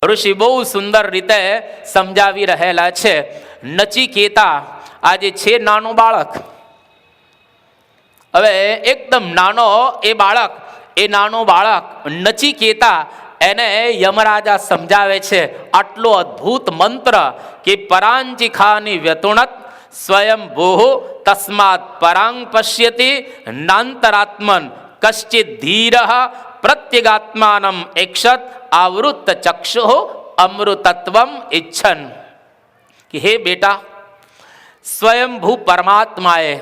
ઋષિ બહુ સુંદર રીતે સમજાવી રહેલા છે. નચિકેતા આજે છે નાનું બાળક, હવે એકદમ નાનો એ નાનો બાળક નચિકેતા એને યમરાજા સમજાવે છે આટલો અદ્ભુત મંત્ર કે પરાંચિખાની વ્યતુણત સ્વયંભૂ તસ્માત પરાંગ પશ્યતિ નાંતરાત્મન કશ્ચિત ધીર પ્રત્યેગાત્માનમ એક્ષત આવૃત્ત ચક્ષુ અમૃતત્વમ ઇચ્છન. કે હે બેટા, સ્વયંભૂ પરમાત્માએ,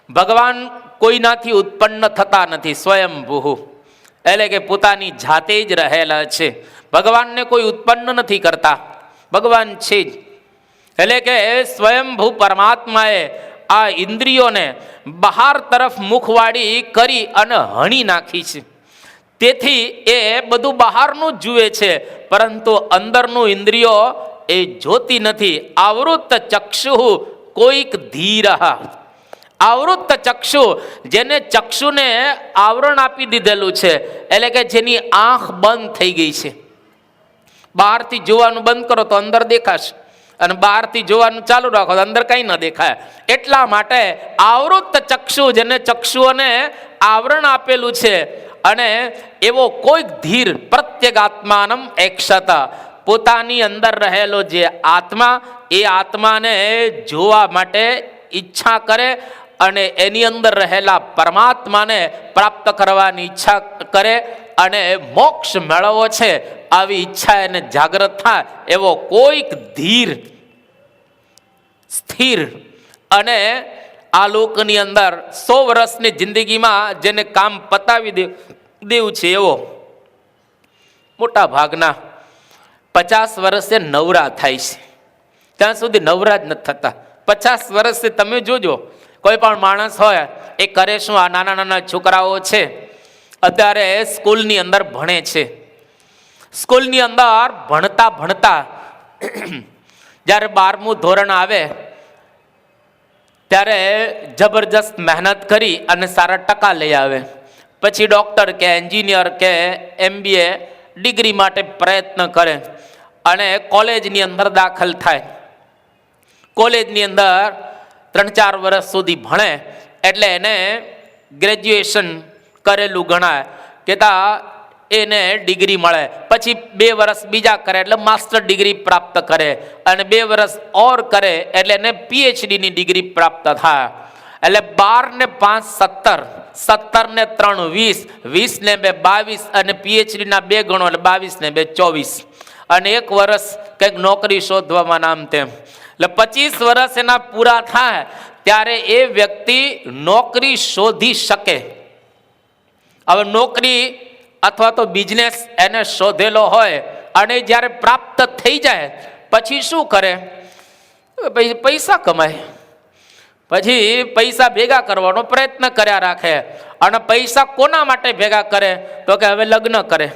ભગવાન કોઈનાથી ઉત્પન્ન થતા નથી, સ્વયંભૂ એટલે કે પોતાની જાતે જ રહેલા છે. ભગવાનને કોઈ ઉત્પન્ન નથી કરતા, ભગવાન છે જ. એટલે કે સ્વયંભૂ પરમાત્માએ આ ઇન્દ્રિયોને બહાર તરફ મુખવાળી કરી અને હણી નાખી છે. તેથી એ બધું બહારનું જ જુએ છે, પરંતુ અંદરનું ઇન્દ્રિયો એ જોતી નથી. આવૃત્ત ચક્ષુ કોઈક ધીર, આવૃત્ત ચક્ષુ જેને ચક્ષુને આવરણ આપી દીધેલું છે, એટલે કે જેની આંખ બંધ થઈ ગઈ છે. બહારથી જોવાનું બંધ કરો તો અંદર દેખાશે, અને બહારથી જોવાનું ચાલુ રાખો તો અંદર કંઈ ન દેખાય. એટલા માટે આવૃત્ત ચક્ષુ, જેને ચક્ષુઓને આવરણ આપેલું છે, અને એવો કોઈક ધીર પ્રત્યેગાત્માનમ એક્ષત, પોતાની અંદર રહેલો જે આત્મા, એ આત્માને જોવા માટે ઈચ્છા કરે અને એની અંદર રહેલા પરમાત્માને પ્રાપ્ત કરવાની ઈચ્છા કરે અને મોક્ષ મેળવવો છે આવી ઈચ્છા એને જાગૃત થાય એવો કોઈક ધીર, સ્થિર અને આ લોકની અંદર 100 વર્ષની જિંદગીમાં જેને કામ પતાવી દેવું છે એવો, મોટા ભાગના 50 વર્ષે નવરા થાય છે, ત્યાં સુધી નવરા જ નથી થતા. 50 વર્ષથી તમે જોજો, કોઈ પણ માણસ હોય એ કરે શું? આ નાના નાના છોકરાઓ છે, અત્યારે સ્કૂલની અંદર ભણે છે. સ્કૂલની અંદર ભણતા ભણતા જ્યારે 12મું ધોરણ આવે ત્યારે જબરજસ્ત મહેનત કરી અને સારા ટકા લઈ આવે. પછી ડૉક્ટર કે એન્જિનિયર કે MBA ડિગ્રી માટે પ્રયત્ન કરે અને કોલેજની અંદર દાખલ થાય. કોલેજની અંદર 3-4 વર્ષ સુધી ભણે એટલે એને ગ્રેજ્યુએશન કરેલું ગણાય, કે એને ડિગ્રી મળે. પછી 2 વર્ષ બીજા કરે એટલે માસ્ટર ડિગ્રી પ્રાપ્ત કરે, અને 2 વર્ષ ઓર કરે એટલે એને PhDની ડિગ્રી પ્રાપ્ત થાય. એટલે 12 ને 5 17, 17 ને 3 20, 20 ને 2 22, અને PhDના 2 ગણો એટલે 22 ને 2 24, અને 1 વર્ષ કંઈક નોકરી શોધવામાં નામ તેમ. એટલે 25 વર્ષ એના પૂરા થાય ત્યારે એ વ્યક્તિ નોકરી શોધી શકે. હવે નોકરી અથવા તો બિઝનેસ એને શોધેલો હોય અને જ્યારે પ્રાપ્ત થઈ જાય પછી શું કરે? પૈસા કમાય. પછી પૈસા ભેગા કરવાનો પ્રયત્ન કર્યા રાખે. અને પૈસા કોના માટે ભેગા કરે? તો કે હવે લગ્ન કરે.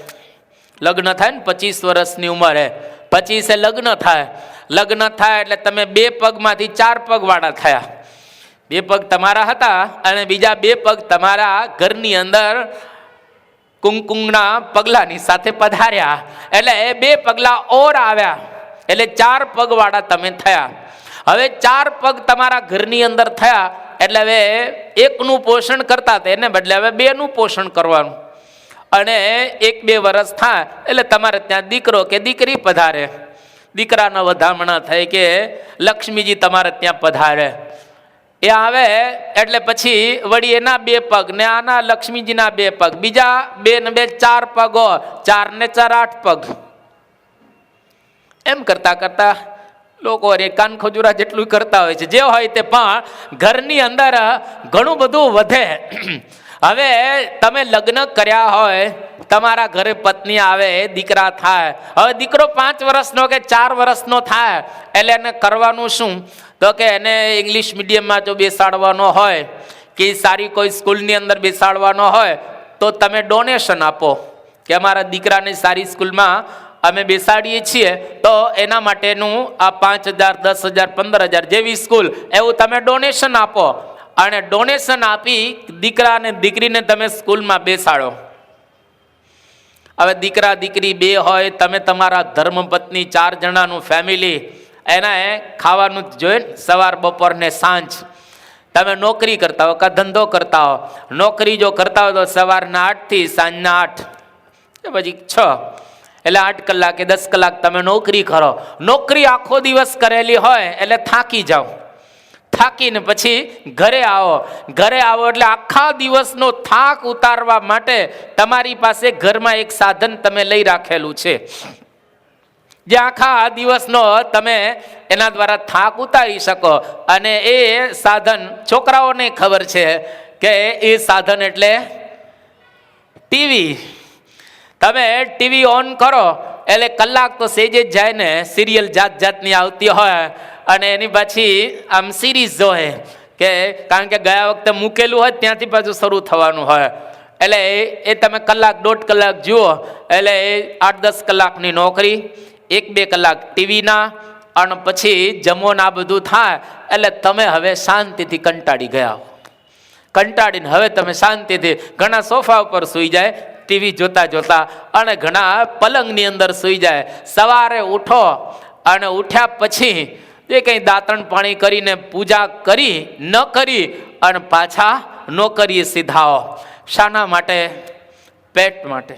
લગ્ન થાય ને 25 વર્ષની ઉંમરે, 25 લગ્ન થાય. લગ્ન થાય એટલે તમે 2 પગમાંથી 4 પગવાળા થયા. 2 પગ તમારા હતા અને બીજા 2 પગ તમારા ઘરની અંદર કુંકુમના પગલાની સાથે પધાર્યા, એટલે એ 2 પગલા ઓર આવ્યા, એટલે 4 પગવાળા તમે થયા. હવે 4 પગ તમારા ઘરની અંદર થયા એટલે હવે 1નું પોષણ કરતા હતા, એને બદલે હવે 2નું પોષણ કરવાનું. અને 1-2 વર્ષ થાય એટલે તમારે ત્યાં દીકરો કે દીકરી પધારે. દીકરાના વધામણા થાય કે લક્ષ્મીજી તમારે ત્યાં પધારે. એ આવે એટલે પછી વળી એના 2 પગ ને આના લક્ષ્મીજીના 2 પગ, બીજા 2 ને 2 4 પગો, 4 ને 4 8 પગ. એમ કરતા કરતા લોકો કાન ખજૂરા જેટલું કરતા હોય છે, જે હોય તે, પણ ઘરની અંદર ઘણું બધું વધે. હવે તમે લગ્ન કર્યા હોય, તમારા ઘરે પત્ની આવે, દીકરા થાય. હવે દીકરો 5 વર્ષનો કે 4 વર્ષનો થાય એટલે એને કરવાનું શું? તો કે એને ઇંગ્લિશ મીડિયમમાં જો બેસાડવાનો હોય કે સારી કોઈ સ્કૂલની અંદર બેસાડવાનો હોય તો તમે ડોનેશન આપો કે અમારા દીકરાને સારી સ્કૂલમાં અમે બેસાડીએ છીએ, તો એના માટેનું આ 5,000 10,000 15,000 જેવી સ્કૂલ એવું તમે ડોનેશન આપો. અને ડોનેશન આપી દીકરા અને દીકરીને તમે સ્કૂલમાં બેસાડો. હવે દીકરા દીકરી બે હોય, તમે તમારા ધર્મપત્ની 4 જણાનું ફેમિલી, એના ખાવાનું જ જોઈએ ને, સવાર બપોર ને સાંજ. તમે નોકરી કરતા હો કે ધંધો કરતા હો, નોકરી જો કરતા હો તો સવારના 8 થી સાંજના 8, પછી 6, એટલે 8 કલાક કે 10 કલાક તમે નોકરી કરો. નોકરી આખો દિવસ કરેલી હોય એટલે થાકી જાઓ, થાકીને પછી ઘરે આવો. ઘરે આવો એટલે આખા દિવસનો થાક ઉતારવા માટે તમારી પાસે ઘરમાં એક સાધન તમે લઈ રાખેલું છે, જે આખા દિવસનો તમે એના દ્વારા થાક ઉતારી શકો. અને એ સાધન છોકરાઓને ખબર છે કે એ સાધન એટલે ટીવી. તમે ટીવી ઓન કરો એટલે કલાક તો સેજ જ જાય ને, સિરિયલ જાત જાતની આવતી હોય અને એની પછી આમ સિરીઝ જોએ કે, કારણ કે ગયા વખતે મૂકેલું હોય ત્યાંથી પાછું શરૂ થવાનું હોય, એટલે એ તમે કલાક 1.5 કલાક જુઓ એટલે એ 8-10 કલાકની નોકરી, 1-2 કલાક ટીવીના, અને પછી જમો ને આ બધું થાય એટલે તમે હવે શાંતિથી કંટાળી ગયા હો. કંટાળીને હવે તમે શાંતિથી, ઘણા સોફા ઉપર સૂઈ જાય ટીવી જોતા જોતા, અને ઘણા પલંગની અંદર સૂઈ જાય. સવારે ઉઠો અને ઉઠ્યા પછી જે કંઈ દાંતણ પાણી કરીને પૂજા કરી ન કરી અને પાછા નોકરીએ સીધાઓ. શાના માટે? પેટ માટે,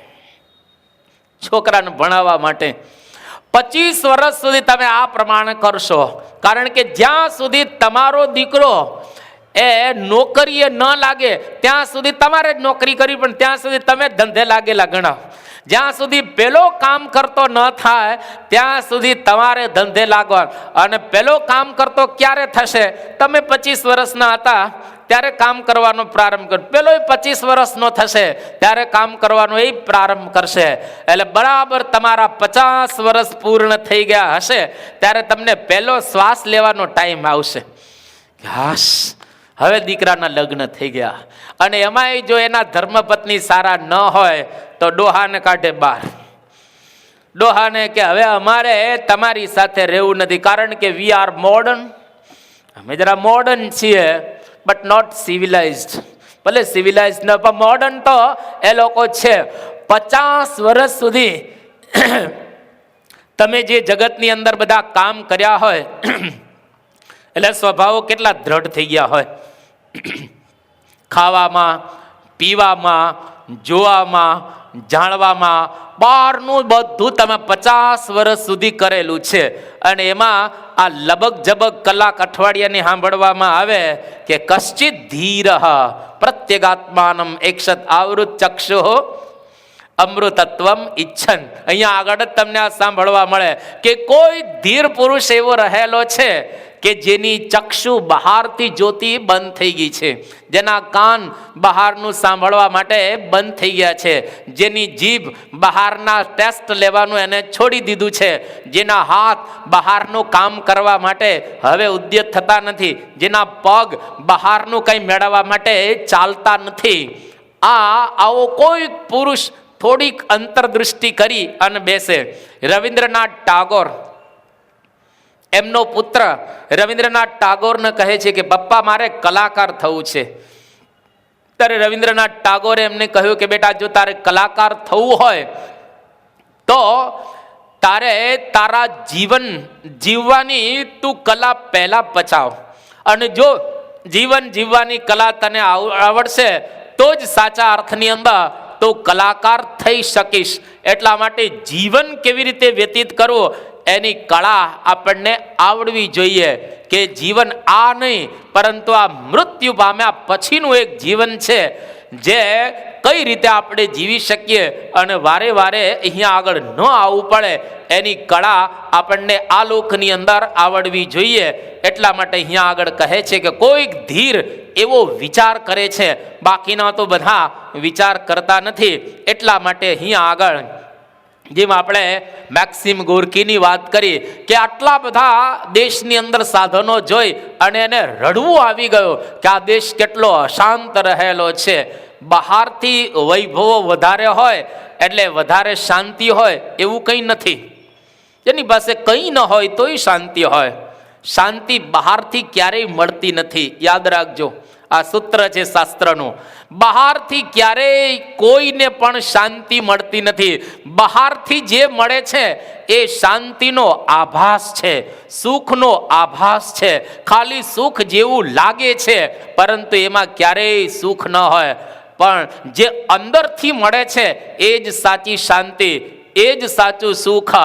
છોકરાને ભણાવવા માટે. 25 વર્ષ સુધી તમે આ પ્રમાણે કરશો, કારણ કે જ્યાં સુધી તમારો દીકરો એ નોકરીએ ન લાગે ત્યાં સુધી તમારે જ નોકરી કરવી, પણ ત્યાં સુધી તમે ધંધે લાગેલા ગણાવ. જ્યાં સુધી પેલો કામ કરતો ન થાય ત્યાં સુધી તમારે ધંધે લાગવા. અને પેલો કામ કરતો ક્યારે થશે? તમે 25 વર્ષના હતા ત્યારે કામ કરવાનો પ્રારંભ કર, પેલો 25 વર્ષનો થશે ત્યારે કામ કરવાનો એ પ્રારંભ કરશે. એટલે બરાબર તમારા 50 વર્ષ પૂર્ણ થઈ ગયા હશે ત્યારે તમને પહેલો શ્વાસ લેવાનો ટાઈમ આવશે. હાશ, હવે દીકરાના લગ્ન થઈ ગયા. અને એમાંય જો એના ધર્મપત્ની સારા ન હોય તો ડોહાને કાઢે બહાર. ડોહાને કે હવે અમારે તમારી સાથે રહેવું નથી, કારણ કે વી આર મોડર્ન. અમે જરા મોડર્ન છીએ બટ નોટ સિવિલાઇઝડ. ભલે સિવિલાઇઝડ ન પણ મોડર્ન તો એ લોકો છે. 50 વર્ષ સુધી તમે જે જગતની અંદર બધા કામ કર્યા હોય એટલે સ્વભાવો કેટલા દ્રઢ થઈ ગયા હોય. ખાવામાં, પીવામાં, જોવામાં, જાણવામાં, બહારનું બધું તમે 50 વર્ષ સુધી કરેલું છે. અને એમાં આ લબક જબક કલાક અઠવાડિયાની સાંભળવામાં આવે કે કશ્ચિત ધીર પ્રત્યેગાત્માનમ એક્ષત આવૃત ચક્ષુ અમૃતત્વમ ઈચ્છન. અહીંયા આગળ જ તમને આ સાંભળવા મળે કે કોઈ ધીર પુરુષ એવો રહેલો છે કે જેની ચક્ષુ બહારથી જોતી બંધ થઈ ગઈ છે, જેના કાન બહારનું સાંભળવા માટે બંધ થઈ ગયા છે, જેની જીભ બહારના ટેસ્ટ લેવાનું એને છોડી દીધું છે, જેના હાથ બહારનું કામ કરવા માટે હવે ઉદ્યત થતા નથી, જેના પગ બહારનું કંઈ મેળવવા માટે ચાલતા નથી. આવો કોઈ પુરુષ થોડીક અંતરદૃષ્ટિ કરી અને બેસે. રવિન્દ્રનાથ ટાગોર, એમનો પુત્ર રવિન્દ્રનાથ ટાગોરને કહે છે કે પપ્પા મારે કલાકાર થવું છે. ત્યારે રવિન્દ્રનાથ ટાગોરે એમને કહ્યું કે બેટા, જો તારે કલાકાર થવું હોય તો તારે તારા જીવન જીવવાની તું કલા પહેલા પચાવ, અને જો જીવન જીવવાની કલા તને આવડશે તો જ સાચા અર્થની અંદર તો કલાકાર થઈ શકીશ. એટલા માટે જીવન કેવી રીતે વ્યતીત કરવું એની કળા આપણને આવડવી જોઈએ. કે જીવન આ નહીં પરંતુ આ મૃત્યુ પામ્યા પછીનું એક જીવન છે, જે કઈ રીતે આપણે જીવી શકીએ અને વારે વારે અહીંયા આગળ ન આવવું પડે એની કળા આપણને આ લોકની અંદર આવડવી જોઈએ. એટલા માટે અહીંયા આગળ કહે છે કે કોઈક ધીર એવો વિચાર કરે છે, બાકીના તો બધા વિચાર કરતા નથી. એટલા માટે અહીંયા આગળ જેમ આપણે મેક્સિમ ગોર્કીની વાત કરી કે આટલા બધા દેશની અંદર સાધનો જોઈ અને એને રડવું આવી ગયું કે આ દેશ કેટલો અશાંત રહેલો છે. બહારથી વૈભવો વધારે હોય એટલે વધારે શાંતિ હોય એવું કંઈ નથી. જેની પાસે કંઈ ન હોય તોય શાંતિ હોય. શાંતિ બહારથી ક્યારેય મળતી નથી, યાદ રાખજો. આ સૂત્ર છે શાસ્ત્રનું. બહારથી ક્યારેય કોઈને પણ શાંતિ મળતી નથી. બહારથી જે મળે છે એ શાંતિનો આભાસ છે, સુખનો આભાસ છે. ખાલી સુખ જેવું લાગે છે, પરંતુ એમાં ક્યારેય સુખ ન હોય. પણ જે અંદરથી મળે છે એ જ સાચી શાંતિ, એ જ સાચું સુખ,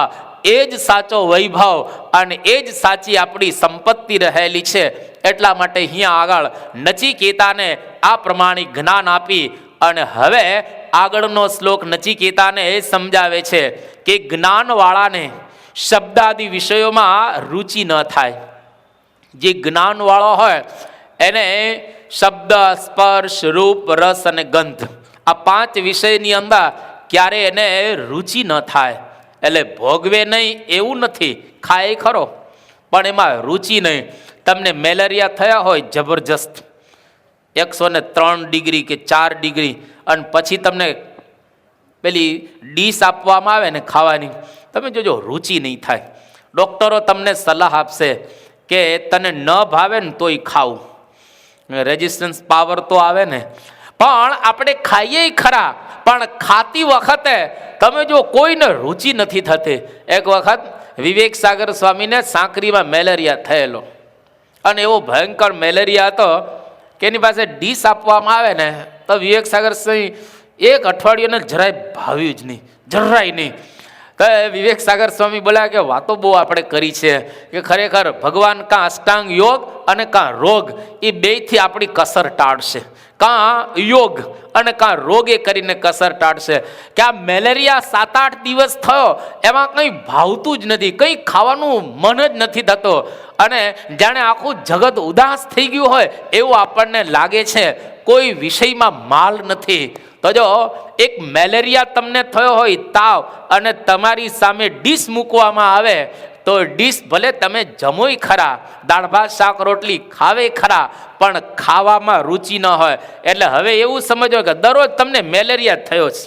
એ જ સાચો વૈભવ અને એ જ સાચી આપણી સંપત્તિ રહેલી છે. એટલા માટે અહીંયા આગળ નચિકેતાને આ પ્રમાણે જ્ઞાન આપી અને હવે આગળનો શ્લોક નચિકેતાને એ સમજાવે છે કે જ્ઞાનવાળાને શબ્દાદિ વિષયોમાં રુચિ ન થાય. જે જ્ઞાનવાળો હોય એને શબ્દ, સ્પર્શ, રૂપ, રસ અને ગંધ આ 5 વિષયની અંદર ક્યારે એને રુચિ ન થાય. એટલે ભોગવે નહીં એવું નથી, ખાય ખરો પણ એમાં રુચિ નહીં. તમને મેલેરિયા થયા હોય જબરજસ્ત 103 ડિગ્રી કે 4 ડિગ્રી અને પછી તમને પેલી ડીશ આપવામાં આવે ને ખાવાની, તમે જોજો રુચિ નહીં થાય. ડૉક્ટરો તમને સલાહ આપશે કે તને ન ભાવે ને તોય ખાવું, રેઝિસ્ટન્સ પાવર તો આવે ને. પણ આપણે ખાઈએ ખરા, પણ ખાતી વખતે તમે જો કોઈને રુચિ નથી થતી. એક વખત વિવેક સાગર સ્વામીને સાંકરીમાં મેલેરિયા થયેલો અને એવો ભયંકર મેલેરિયા હતો કે એની પાસે ડીશ આપવામાં આવે ને તો વિવેક સાગર સ્વામી 1 અઠવાડિયાને જરાય ભાવ્યું જ નહીં, જરાય નહીં. તો વિવેક સાગર સ્વામી બોલ્યા કે વાતો બહુ આપણે કરી છે કે ખરેખર ભગવાન કાં અષ્ટાંગ યોગ અને કાં રોગ એ બેયથી આપણી કસર ટાળશે, કાં યોગ અને કાં રોગે કરીને કસર ટાળશે. કે આ મેલેરિયા 7-8 દિવસ થયો એમાં કંઈ ભાવતું જ નથી, કંઈ ખાવાનું મન જ નથી થતો અને જાણે આખું જગત ઉદાસ થઈ ગયું હોય એવું આપણને લાગે છે. કોઈ વિષયમાં માલ નથી. તો જો એક મેલેરિયા તમને થયો હોય તાવ અને તમારી સામે ડીશ મૂકવામાં આવે તો ડીશ ભલે તમે જમોય ખરા, દાળ ભાત શાક રોટલી ખાવે ખરા, પણ ખાવામાં રુચિ ન હોય. એટલે હવે એવું સમજો કે દરરોજ તમને મેલેરિયા થયો છે,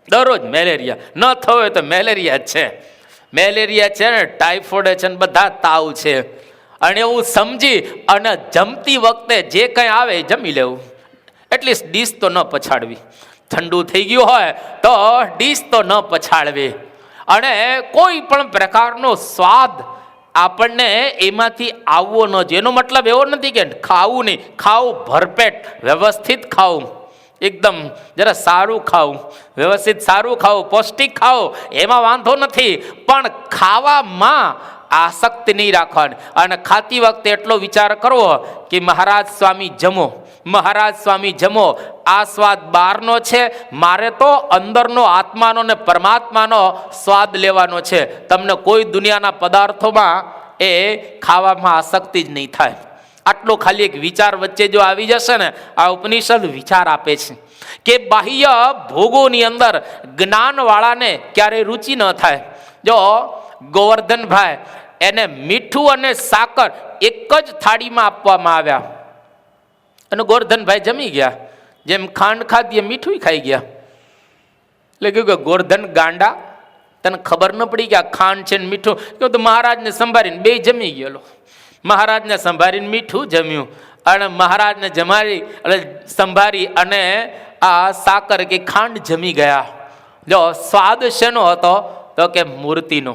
દરરોજ મેલેરિયા ન થયો હોય તો મેલેરિયા જ છે. મેલેરિયા છે ને ટાઇફોઇડ છે ને બધા તાવ છે. અને એવું સમજી અને જમતી વખતે જે કંઈ આવે જમી લેવું. એટલીસ્ટ ડીશ તો ન પછાડવી. ઠંડુ થઈ ગયું હોય તો ડીશ તો ન પછાડવી. અને કોઈ પણ પ્રકારનો સ્વાદ આપણને એમાંથી આવવો ન જોઈએ. એનો મતલબ એવો નથી કે ખાવું નહીં, ખાવું ભરપેટ વ્યવસ્થિત ખાવું, એકદમ જરા સારું ખાવું, વ્યવસ્થિત સારું ખાવું, પૌષ્ટિક ખાવું, એમાં વાંધો નથી. પણ ખાવામાં આસક્તિ નહીં રાખવાની. અને ખાતી વખતે એટલો વિચાર કરવો કે મહારાજ સ્વામી જમો, મહારાજ સ્વામી જમો, આ સ્વાદ બહારનો છે, મારે તો અંદરનો આત્માનો ને પરમાત્માનો સ્વાદ લેવાનો છે. તમને કોઈ દુનિયાના પદાર્થોમાં એ ખાવામાં આસક્તિ જ નહીં થાય. આટલો ખાલી એક વિચાર વચ્ચે જો આવી જશે ને, આ ઉપનિષદ વિચાર આપે છે કે બાહ્ય ભોગોની અંદર જ્ઞાનવાળાને ક્યારેય રુચિ ન થાય. જો ગોવર્ધનભાઈ એને મીઠું અને સાકર એક જ થાળીમાં આપવામાં આવ્યા અને ગોવર્ધનભાઈ જમી ગયા. જેમ ખાંડ ખાધી એમ મીઠું ખાઈ ગયા. એટલે કહ્યું કે ગોવર્ધન ગાંડા, તને ખબર ન પડી કે આ ખાંડ છે ને મીઠું? કહ્યું તો મહારાજને સંભાળીને બે જમી ગયેલો. મહારાજને સંભાળીને મીઠું જમ્યું અને મહારાજને જમાડી એટલે સંભાળી અને આ સાકર કે ખાંડ જમી ગયા. જો સ્વાદ શેનો હતો તો કે મૂર્તિનો.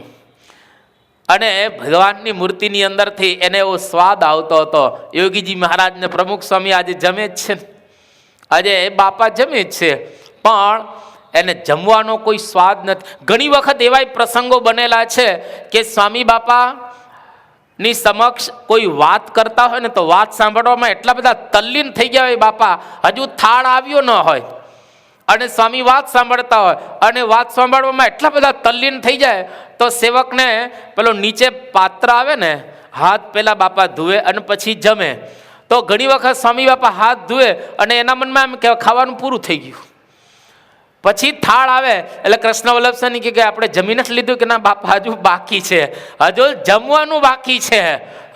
અને ભગવાનની મૂર્તિની અંદરથી એને એવો સ્વાદ આવતો હતો. યોગીજી મહારાજને પ્રમુખ સ્વામી આજે જમે જ છે, આજે બાપા જમે જ છે, પણ એને જમવાનો કોઈ સ્વાદ નથી. ઘણી વખત એવા પ્રસંગો બનેલા છે કે સ્વામી બાપા ની સમક્ષ કોઈ વાત કરતા હોય ને તો વાત સાંભળવામાં એટલા બધા તલ્લીન થઈ ગયા હોય બાપા, હજુ થાળ આવ્યો ન હોય અને સ્વામી વાત સાંભળતા હોય અને વાત સાંભળવામાં એટલા બધા તલ્લીન થઈ જાય તો સેવકને પેલો નીચે પાત્ર આવે ને, હાથ પેલા બાપા ધુએ અને પછી જમે. તો ઘણી વખત સ્વામી બાપા હાથ ધુએ અને એના મનમાં એમ કે ખાવાનું પૂરું થઈ ગયું. પછી થાળ આવે એટલે કૃષ્ણ વલ્લભ સ્વામી કે આપણે જમી નથી લીધું? કે ના બાપા હજુ બાકી છે, હજુ જમવાનું બાકી છે.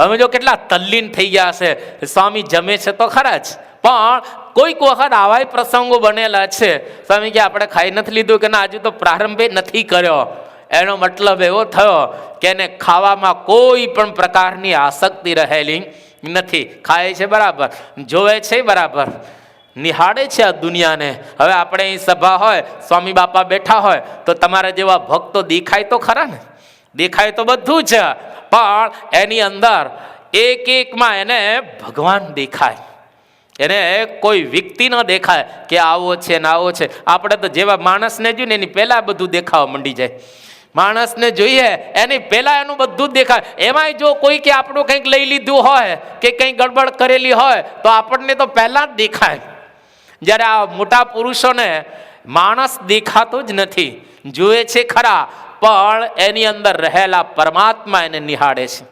હવે જો કેટલા તલ્લીન થઈ ગયા હશે. સ્વામી જમે છે તો ખરા જ, પણ કોઈક વખત આવા પ્રસંગો બનેલા છે. સ્વામી કે આપણે ખાઈ નથી લીધું? કે ના હજુ તો પ્રારંભે નથી કર્યો. એનો મતલબ એવો થયો કે એને ખાવામાં કોઈ પણ પ્રકારની આસક્તિ રહેલી નથી. ખાય છે બરાબર, જોવે છે બરાબર, નિહાળે છે આ દુનિયાને. હવે આપણે અહીં સભા હોય, સ્વામી બાપા બેઠા હોય તો તમારા જેવા ભક્તો દેખાય તો ખરા ને? દેખાય તો બધું છે, પણ એની અંદર એક એકમાં એને ભગવાન દેખાય, એને કોઈ વ્યક્તિ ન દેખાય કે આવો છે ને આવો છે. આપણે તો જેવા માણસને જોઈએ ને એની પહેલા બધું દેખાવા માંડી જાય. માણસને જોઈએ એની પહેલા એનું બધું જ દેખાય. એમાંય જો કોઈ કે આપણું કંઈક લઈ લીધું હોય કે કંઈક ગડબડ કરેલી હોય તો આપણને તો પહેલા જ દેખાય. જ્યારે આ મોટા પુરુષોને માણસ દેખાતો જ નથી, જુએ છે ખરા પણ એની અંદર રહેલા પરમાત્મા એને નિહાળે છે.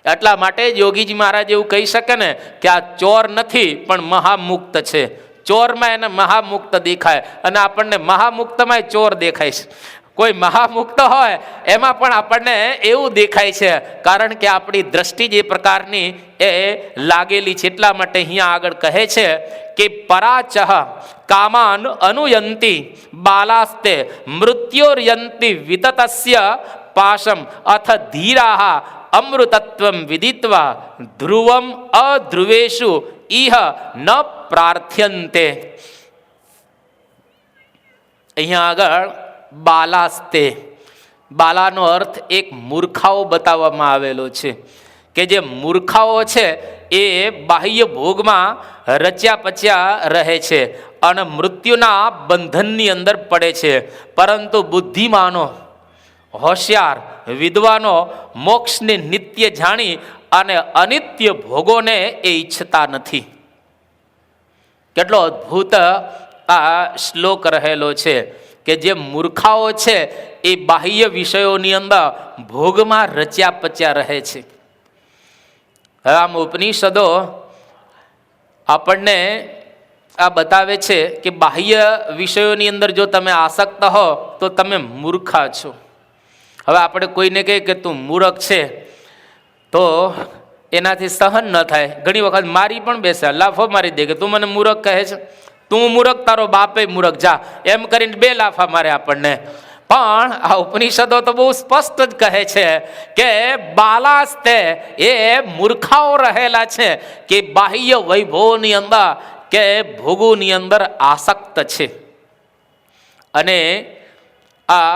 એટલા માટે જ યોગીજી મહારાજ એવું કહી શકે ને કે આ ચોર નથી પણ મહામુક્ત છે. ચોરમાં એને મહામુક્ત દેખાય અને આપણને મહામુક્તમાં ચોર દેખાય છે. કોઈ મહામુક્ત હોય એમાં પણ આપણને એવું દેખાય છે, કારણ કે આપણી દ્રષ્ટિ જે પ્રકારની એ લાગેલી છે. એટલા માટે અહીંયા આગળ કહે છે કે પરાચહ કામાન અનુયંતી બાલાસ્તે મૃત્યોર્યંતી વિતતસ્ય પાશમ અથ ધીરાહ અમૃતત્વમ વિદિત્વા ધ્રુવમ અધ્રુવેશુ ઇહ ન પ્રાર્થ્યંતે. અહીંયા આગળ બાલાસ્તે, બાલાનો અર્થ એક મૂર્ખાઓ બતાવવામાં આવેલો છે કે જે મૂર્ખાઓ છે એ બાહ્ય ભોગમાં રચ્યા પચ્યા રહે છે અને મૃત્યુના બંધનની અંદર પડે છે. પરંતુ બુદ્ધિમાનો, હોશિયાર વિદ્વાનો મોક્ષને નિત્ય જાણી અને અનિત્ય ભોગોને એ ઈચ્છતા નથી. કેટલો અદ્ભુત આ શ્લોક રહેલો છે કે જે મૂર્ખાઓ છે એ બાહ્ય વિષયોની અંદર ભોગમાં રચ્યા પચ્યા રહે છે. હવે આમ ઉપનિષદો આપણને આ બતાવે છે કે બાહ્ય વિષયોની અંદર જો તમે આસક્ત હો તો તમે મૂર્ખા છો. હવે આપણે કોઈને કહીએ કે તું મૂર્ખ છે તો એનાથી સહન ન થાય. ઘણી વખત મારી પણ બેસે, લાફો મારી દે કે તું મને મૂર્ખ કહે છે, તું મૂર્ખ, તારો બાપે મૂર્ખ, જા, એમ કરીને 2 લાફા મારે આપણને. પણ આ ઉપનિષદો તો બહુ સ્પષ્ટ જ કહે છે કે બાલાસ્તે એ મૂર્ખાઓ રહેલા છે કે બાહ્ય વૈભવની અંદર કે ભોગોની અંદર આસક્ત છે. અને આ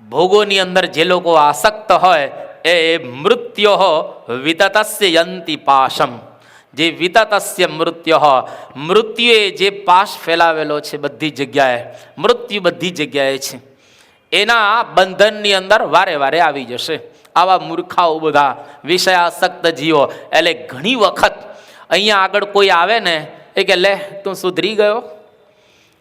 ભોગોની અંદર જે લોકો આસક્ત હોય એ મૃત્યો વિતતસ્ય યંતિ પાશમ. જે વિતતસ્ય મૃત્યો, મૃત્યુએ જે પાશ ફેલાવેલો છે બધી જગ્યાએ, મૃત્યુ બધી જગ્યાએ છે, એના બંધનની અંદર વારે વારે આવી જશે. આવા મૂર્ખાઓ બધા વિષયાસક્ત જીવો. એટલે ઘણી વખત અહીંયા આગળ કોઈ આવે ને એ કે લે તું સુધરી ગયો,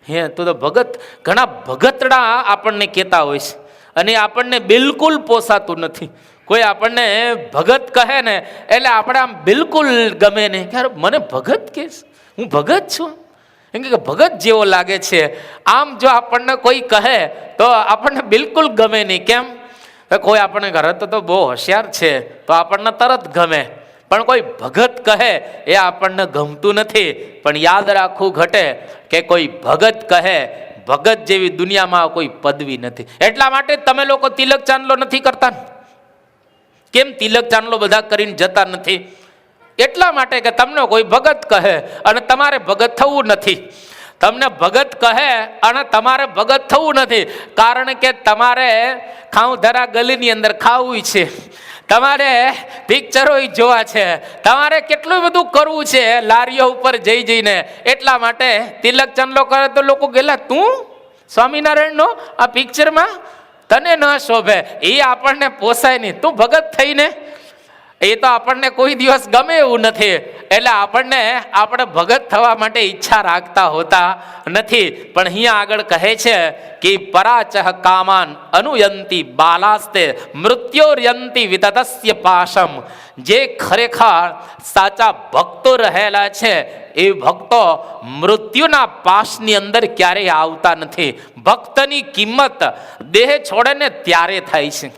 હે તું તો ભગત. ઘણા ભગતડા આપણને કહેતા હોય છે અને આપણને બિલકુલ પોસાતું નથી. કોઈ આપણને ભગત કહે ને એટલે આપણે આમ બિલકુલ ગમે નહીં કે મને ભગત કહેશ, હું ભગત છું, એમ કે ભગત જેવો લાગે છે. આમ જો આપણને કોઈ કહે તો આપણને બિલકુલ ગમે નહીં. કેમ? કોઈ આપણને ઘરે તો બહુ હોશિયાર છે તો આપણને તરત ગમે, પણ કોઈ ભગત કહે એ આપણને ગમતું નથી. પણ યાદ રાખવું ઘટે કે કોઈ ભગત કહે, ભગત જેવી દુનિયામાં કોઈ પદવી નથી. એટલા માટે તમે લોકો તિલક ચાંદલો નથી કરતા. કેમ તિલક ચાંદલો બધા કરીને જતા નથી? એટલા માટે કે તમને કોઈ ભગત કહે અને તમારે ભગત થવું નથી. તમને ભગત કહે અને તમારે ભગત થવું નથી, કારણ કે તમારે ખાઉધરા ગલીની અંદર ખાવું છે, તમારે પિક્ચરો જોવા છે, તમારે કેટલું બધું કરવું છે લારીઓ ઉપર જઈ જઈને. એટલા માટે તિલક ચાંદલો કરે તો લોકો ગયેલા, તું સ્વામિનારાયણનો આ પિક્ચરમાં તને ન શોભે, એ આપણને પોસાય નહીં, તું ભગત થઈને. એ તો આપણને કોઈ દિવસ ગમે એવું નથી. એટલે આપણે ભગત થવા માટે ઈચ્છા રાખતા હોતા નથી. પણ અહીંયા આગળ કહે છે કે પરાચહ કામાન અનુયંતી બાલાસ્તે મૃત્યોર્યંતી વિતતસ્ય પાશમ. જે ખરેખર સાચા ભક્તો રહેલા છે એ ભક્તો મૃત્યુના પાશની અંદર ક્યારેય આવતા નથી. ભક્તની કિંમત દેહ છોડે ને ત્યારે થાય છે.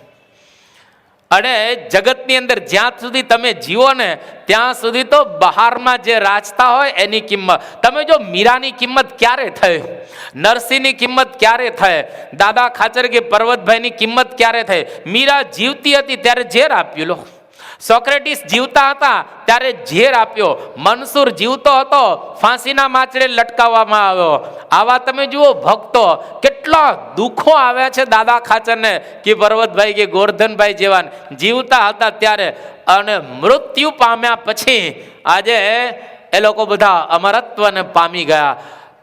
અને જગતની અંદર જ્યાં સુધી તમે જીવો ને ત્યાં સુધી તો બહારમાં જે રાજતા હોય એની કિંમત. તમે જો મીરાની કિંમત ક્યારે થઈ, નરસિંહની કિંમત ક્યારે થઈ, દાદા ખાચર કે પર્વતભાઈની કિંમત ક્યારે થઈ? મીરા જીવતી હતી ત્યારે ઝેર આપ્યું લો. સોક્રેટિસ જીવતા હતા ત્યારે ઝેર આપ્યો. મનસુર જીવતો હતો, ફાંસીના માચડે લટકાવવામાં આવ્યો. આવા તમે જુઓ ભક્તો, કેટલા દુઃખો આવ્યા છે દાદા ખાચરને કે પર્વતભાઈ કે ગોરધનભાઈ જેવા જીવતા હતા ત્યારે, અને મૃત્યુ પામ્યા પછી આજે એ લોકો બધા અમરત્વને પામી ગયા.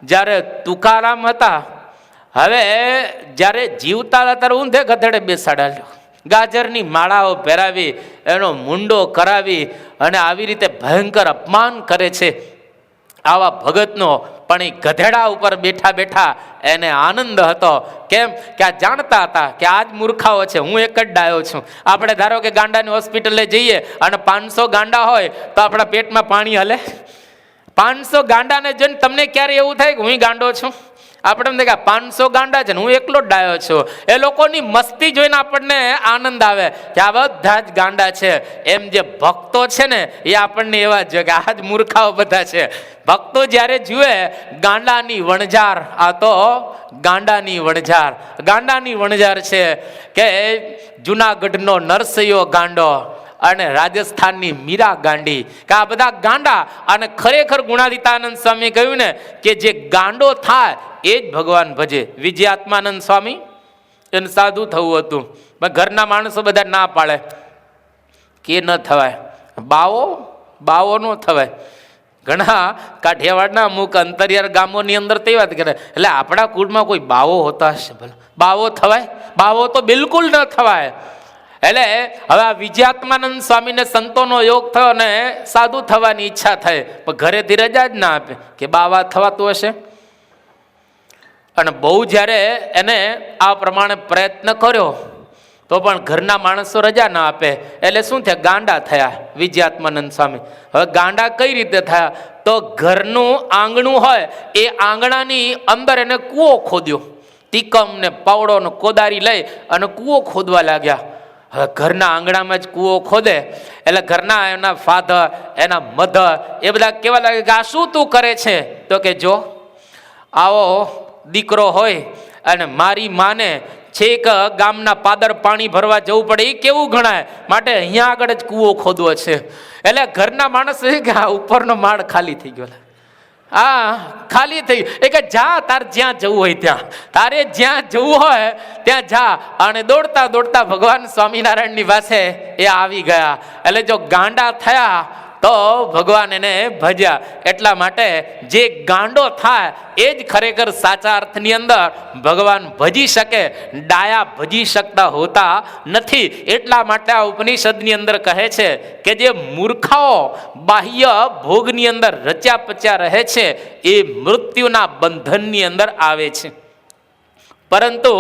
જ્યારે તુકારામ હતા, હવે જ્યારે જીવતા હતા ત્યારે ઊંધે ગધેડે બેસાડાયો, ગાજરની માળાઓ પહેરાવી, એનો મુંડો કરાવી અને આવી રીતે ભયંકર અપમાન કરે છે. આવા ભગતનો પણ એ ગધેડા ઉપર બેઠા બેઠા એને આનંદ હતો. કેમ કે આ જાણતા હતા કે આ જ મૂર્ખાઓ છે, હું એક જ ડાયો છું. આપણે ધારો કે ગાંડાની હોસ્પિટલે જઈએ અને 500 ગાંડા હોય તો આપણા પેટમાં પાણી હલે? 500 ગાંડાને જોઈને તમને ક્યારે એવું થાય કે હું ગાંડો છું? આપણે એમ થાય કે 500 ગાંડા છે ને હું એકલો જ ડાયો છું. એ લોકોની મસ્તી જોઈને આપણને આનંદ આવે કે આ બધા જ ગાંડા છે. એમ જે ભક્તો છે ને એ આપણને એવા જ કે આ જ મૂર્ખાઓ બધા છે. ભક્તો જ્યારે જુએ ગાંડાની વણઝાર, આ તો ગાંડાની વણઝાર, ગાંડાની વણઝાર છે કે જુનાગઢનો નરસૈયો ગાંડો અને રાજસ્થાનની મીરા ગાંડી, કે આ બધા ગાંડા. અને ખરેખર ગુણાતીતાનંદ સ્વામી કહ્યું ને કે જે ગાંડો થાય એ જ ભગવાન ભજે. વિજયાત્માનંદ સ્વામી એને સાધુ થવું હતું, પણ ઘરના માણસો બધા ના પાડે કે ન થવાય, બાવો ન થવાય. ઘણા કાઠિયાવાડના અમુક અંતરિયાળ ગામોની અંદર તે વાત કરે, એટલે આપણા કુળમાં કોઈ બાવો હોતા હશે, ભલે બાવો થવાય? બાવો તો બિલકુલ ન થવાય. એટલે હવે આ વિજયાત્માનંદ સ્વામીને સંતોનો યોગ થયો ને સાધુ થવાની ઈચ્છા થઈ, પણ ઘરેથી રજા જ ના આપે કે બાવા થવાતું હશે. અને બહુ જ્યારે એને આ પ્રમાણે પ્રયત્ન કર્યો તો પણ ઘરના માણસો રજા ના આપે, એટલે શું થયા? ગાંડા થયા વિજયાત્માનંદ સ્વામી. હવે ગાંડા કઈ રીતે થયા? તો ઘરનું આંગણું હોય એ આંગણાની અંદર એને કૂવો ખોદ્યો, તીકમ ને પાવડો ને કોદારી લઈ અને કૂવો ખોદવા લાગ્યા. હવે ઘરના આંગણામાં જ કૂવો ખોદે એટલે ઘરના એના ફાધર, એના મધર એ બધા કેવા લાગે કે આ શું તું કરે છે? તો કે જો આવો દીકરો હોય અને મારી માને છેક ગામના પાદર પાણી ભરવા જવું પડે એ કેવું ગણાય, માટે અહીંયા આગળ જ કૂવો ખોદવો છે. એટલે ઘરના માણસ કે આ ઉપરનો માળ ખાલી થઈ ગયો, હા ખાલી થઈ ગયું. એ કે જા, તાર જ્યાં જવું હોય ત્યાં, તારે જ્યાં જવું હોય ત્યાં જા. અને દોડતા દોડતા ભગવાન સ્વામિનારાયણની પાસે એ આવી ગયા. એટલે જો ગાંડા થયા તો ભગવાન એને ભજ્યા. એટલા માટે જે ગાંડો થાય એ જ ખરેખર સાચા અર્થની અંદર ભગવાન ભજી શકે, ડાયા ભજી શકતા હોતા નથી. એટલા માટે આ ઉપનિષદની અંદર કહે છે કે જે મૂર્ખાઓ બાહ્ય ભોગની અંદર રચ્યા પચ્યા રહે છે એ મૃત્યુના બંધનની અંદર આવે છે, પરંતુ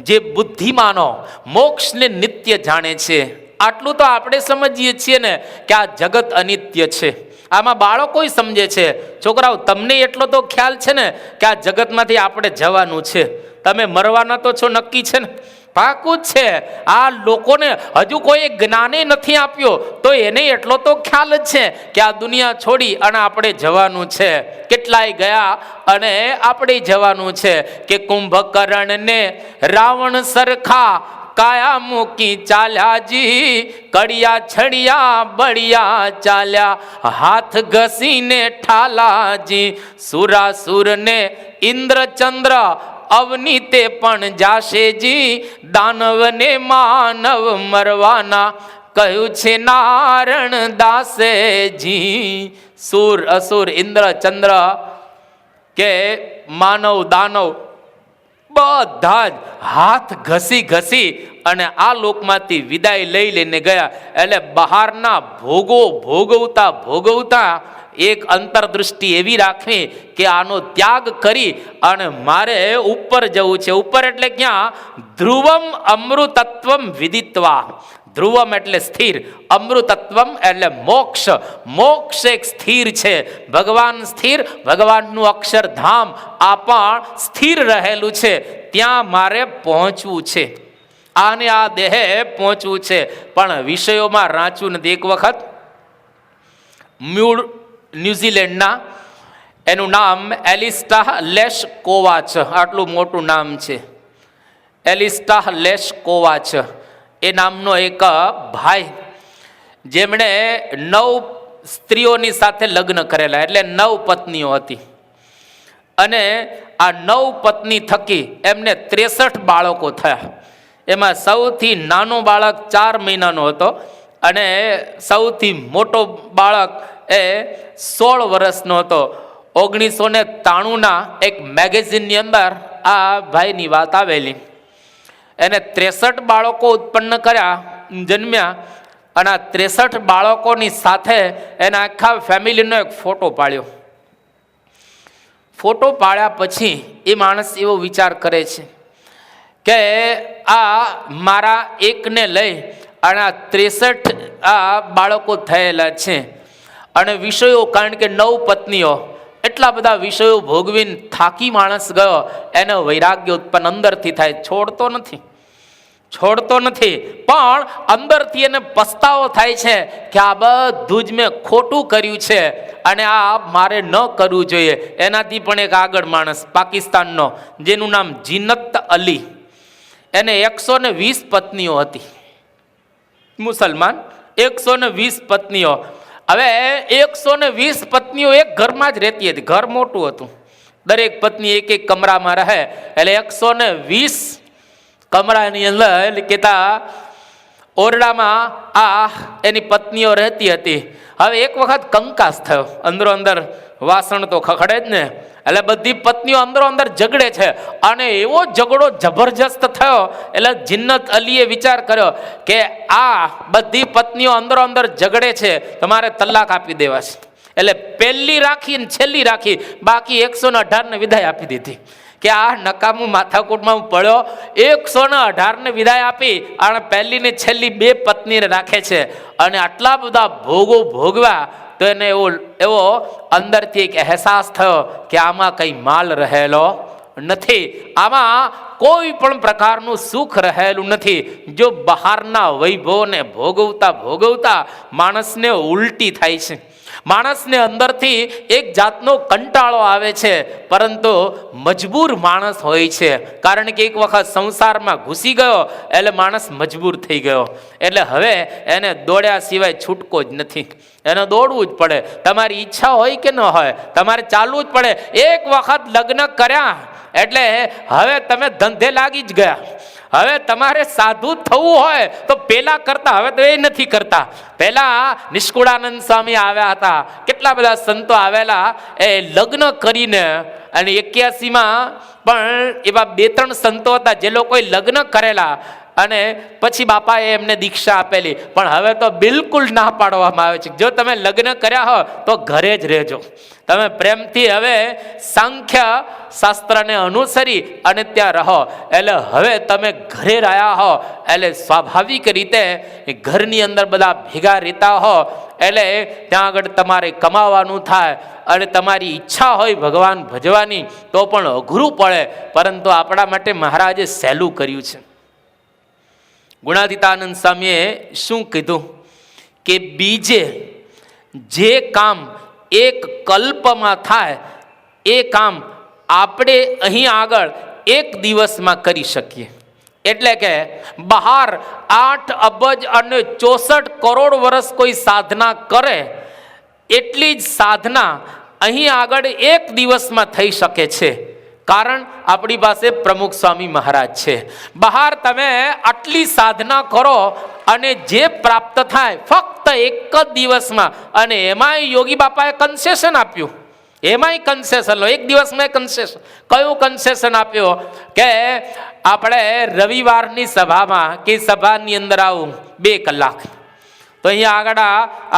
જે બુદ્ધિમાનો મોક્ષને નિત્ય જાણે છે. આટલું તો આપણે સમજીએ છીએ ને કે આ જગત અનિત્ય છે. આમાં બાળકો સમજે છે. છોકરાઓ, તમને એટલો તો ખ્યાલ છે ને કે આ જગતમાંથી આપણે જવાનું છે. તમે મરવાના તો છો, નક્કી છે ને, પાકું જ છે. આ લોકોને હજુ કોઈ જ્ઞાને નથી આપ્યો તો એને એટલો તો ખ્યાલ જ છે કે આ દુનિયા છોડી અને આપણે જવાનું છે. કેટલાય ગયા અને આપણે જવાનું છે. કે કુંભકર્ણને રાવણ સરખા કાયા મૂકી ચાલ્યા જી, કડિયા છડિયા બળિયા ચાલ્યા, હાથ ઘસીને ઠાલાજી, સુરાસુરને ઇન્દ્રચંદ્ર અવનીતે પણ જાશેજી, દાનવને માનવ મરવાના કહ્યું છે નારણ દાસેજી. સુર અસુર ઇન્દ્ર ચંદ્ર કે માનવ દાનવ બધા જ હાથ ઘસી ઘસી અને આ લોકમાંથી વિદાય લઈ લઈને ગયા. એટલે બહારના ભોગો ભોગવતા ભોગવતા એક અંતરદૃષ્ટિ એવી રાખવી કે આનો ત્યાગ કરી અને મારે ઉપર જવું છે. ઉપર એટલે ક્યાં? ધ્રુવમ અમૃતત્વમ વિદિત્વા. ધ્રુવમ એટલે સ્થિર, અમૃતત્વમ એટલે મોક્ષ. મોક્ષ એક સ્થિર છે. ભગવાન સ્થિર, ભગવાનનું અક્ષરધામ આ પણ સ્થિર રહેલું છે. ત્યાં મારે પહોંચવું છે, આને આ દેહે પહોંચવું છે. પણ વિષયોમાં રાંચું નથી. એક વખત મૂળ ન્યુઝીલેન્ડના, એનું નામ એલિસ્ટા લેશકોવાચ, આટલું મોટું નામ છે, એલિસ્ટા લેશકોવાચ એ નામનો એક ભાઈ, જેમણે 9 સ્ત્રીઓની સાથે લગ્ન કરેલા, એટલે 9 પત્નીઓ હતી. અને આ 9 પત્ની થકી એમને 63 બાળકો થયા. એમાં સૌથી નાનો બાળક 4 મહિનાનો હતો અને સૌથી મોટો બાળક એ 16 વર્ષનો હતો. 1993ના એક મેગેઝિનની અંદર આ ભાઈની વાત આવેલી. એને 63 બાળકો ઉત્પન્ન કર્યા, જન્મ્યા, અને આ 63 બાળકોની સાથે એના આખા ફેમિલીનો એક ફોટો પાડ્યો. ફોટો પાડ્યા પછી એ માણસ એવો વિચાર કરે છે કે આ મારા એકને લઈ અને આ 63 આ બાળકો થયેલા છે. અને વિષયો, કારણ કે 9 પત્નીઓ, એટલા બધા વિષયો ભોગવીને થાકી માણસ ગયો. એને વૈરાગ્ય ઉત્પન્ન અંદરથી થાય, છોડતો નથી, પણ અંદરથી એને પસ્તાવો થાય છે કે આ બધું જ મેં ખોટું કર્યું છે અને આ મારે ન કરવું જોઈએ. એનાથી પણ એક આગળ માણસ પાકિસ્તાનનો, જેનું નામ જીનત અલી, એને 120 પત્નીઓ હતી, મુસલમાન, 120 પત્નીઓ. હવે 120 પત્નીઓ એક ઘરમાં જ રહેતી હતી. ઘર મોટું હતું, દરેક પત્ની એક એક કમરામાં રહે, એટલે 120 કમરાની અંદર કહેતા ઓરડામાં આ એની પત્નીઓ રહેતી હતી. હવે એક વખત કંકાસ થયો, અંદરો અંદર વાસણ તો ખખડે જ ને, એટલે બધી પત્નીઓ અંદરો અંદર ઝઘડે છે. અને એવો ઝઘડો જબરજસ્ત થયો એટલે જીન્નત અલીએ વિચાર કર્યો કે આ બધી પત્નીઓ અંદરો અંદર ઝઘડે છે, તમારે તલાક આપી દેવા છે. એટલે પહેલી રાખી ને છેલ્લી રાખી, બાકી 118ને વિદાય આપી દીધી. કે આ નકામું માથાકૂટમાં હું પડ્યો, 118ને વિદાય આપી અને પહેલી ને છેલ્લી 2 પત્નીને રાખે છે. અને આટલા બધા ભોગો ભોગવ્યા તો એને એવો અંદરથી એક અહેસાસ થયો કે આમાં કંઈ માલ રહેલો નથી, આમાં કોઈ પણ પ્રકારનું સુખ રહેલું નથી. જો બહારના વૈભવને ભોગવતા માણસને ઉલટી થાય છે, માણસને અંદરથી એક જાતનો કંટાળો આવે છે, પરંતુ મજબૂર માણસ હોય છે. કારણ કે એક વખત સંસારમાં ઘૂસી ગયો એટલે માણસ મજબૂર થઈ ગયો. એટલે હવે એને દોડ્યા સિવાય છૂટકો જ નથી, એને દોડવું જ પડે. તમારી ઈચ્છા હોય કે ન હોય, તમારે ચાલવું જ પડે. એક વખત લગ્ન કર્યા એટલે હવે તમે ધંધે લાગી જ ગયા. હવે તમારે સાધુ થવું હોય તો પેલા કરતા હવે તો એ નથી કરતા. પહેલા નિષ્કુળાનંદ સ્વામી આવ્યા હતા, કેટલા બધા સંતો આવેલા, એ લગ્ન કરીને. અને 81માં પણ એવા 2-3 સંતો હતા જે લોકોએ લગ્ન કરેલા અને પછી બાપાએ એમને દીક્ષા આપેલી. પણ હવે તો બિલકુલ ના પાડવામાં આવે છે, જો તમે લગ્ન કર્યા હો તો ઘરે જ રહેજો, તમે પ્રેમથી હવે સાંખ્ય શાસ્ત્રને અનુસરી અને ત્યાં રહો. એટલે હવે તમે ઘરે રહ્યા હો એટલે સ્વાભાવિક રીતે ઘરની અંદર બધા ભેગા રહેતા હો એટલે ત્યાં આગળ તમારે કમાવાનું થાય. અને તમારી ઈચ્છા હોય ભગવાન ભજવાની તો પણ અઘરું પડે, પરંતુ આપણા માટે મહારાજે સહેલું કર્યું છે. ગુણાતીતાનંદ સ્વામીએ શું કીધું કે બીજે જે કામ એક કલ્પમાં થાય એ કામ આપણે અહીં આગળ એક દિવસમાં કરી શકીએ. એટલે કે બહાર 8 અબજ અને 64 કરોડ વર્ષ કોઈ સાધના કરે એટલી જ સાધના અહીં આગળ એક દિવસમાં થઈ શકે છે. કારણ આપણી પાસે પ્રમુખ સ્વામી મહારાજ છે. બહાર તમે આટલી સાધના કરો અને જે પ્રાપ્ત થાય ફક્ત એક જ દિવસમાં, અને એમાંય યોગી બાપાએ કન્સેશન આપ્યું, એમાંય કન્સેશન લો, એક દિવસમાં કન્સેશન. કયું કન્સેશન આપ્યું કે આપણે રવિવારની સભામાં કે સભાની અંદર આવું 2 કલાક, તો અહીંયા આગળ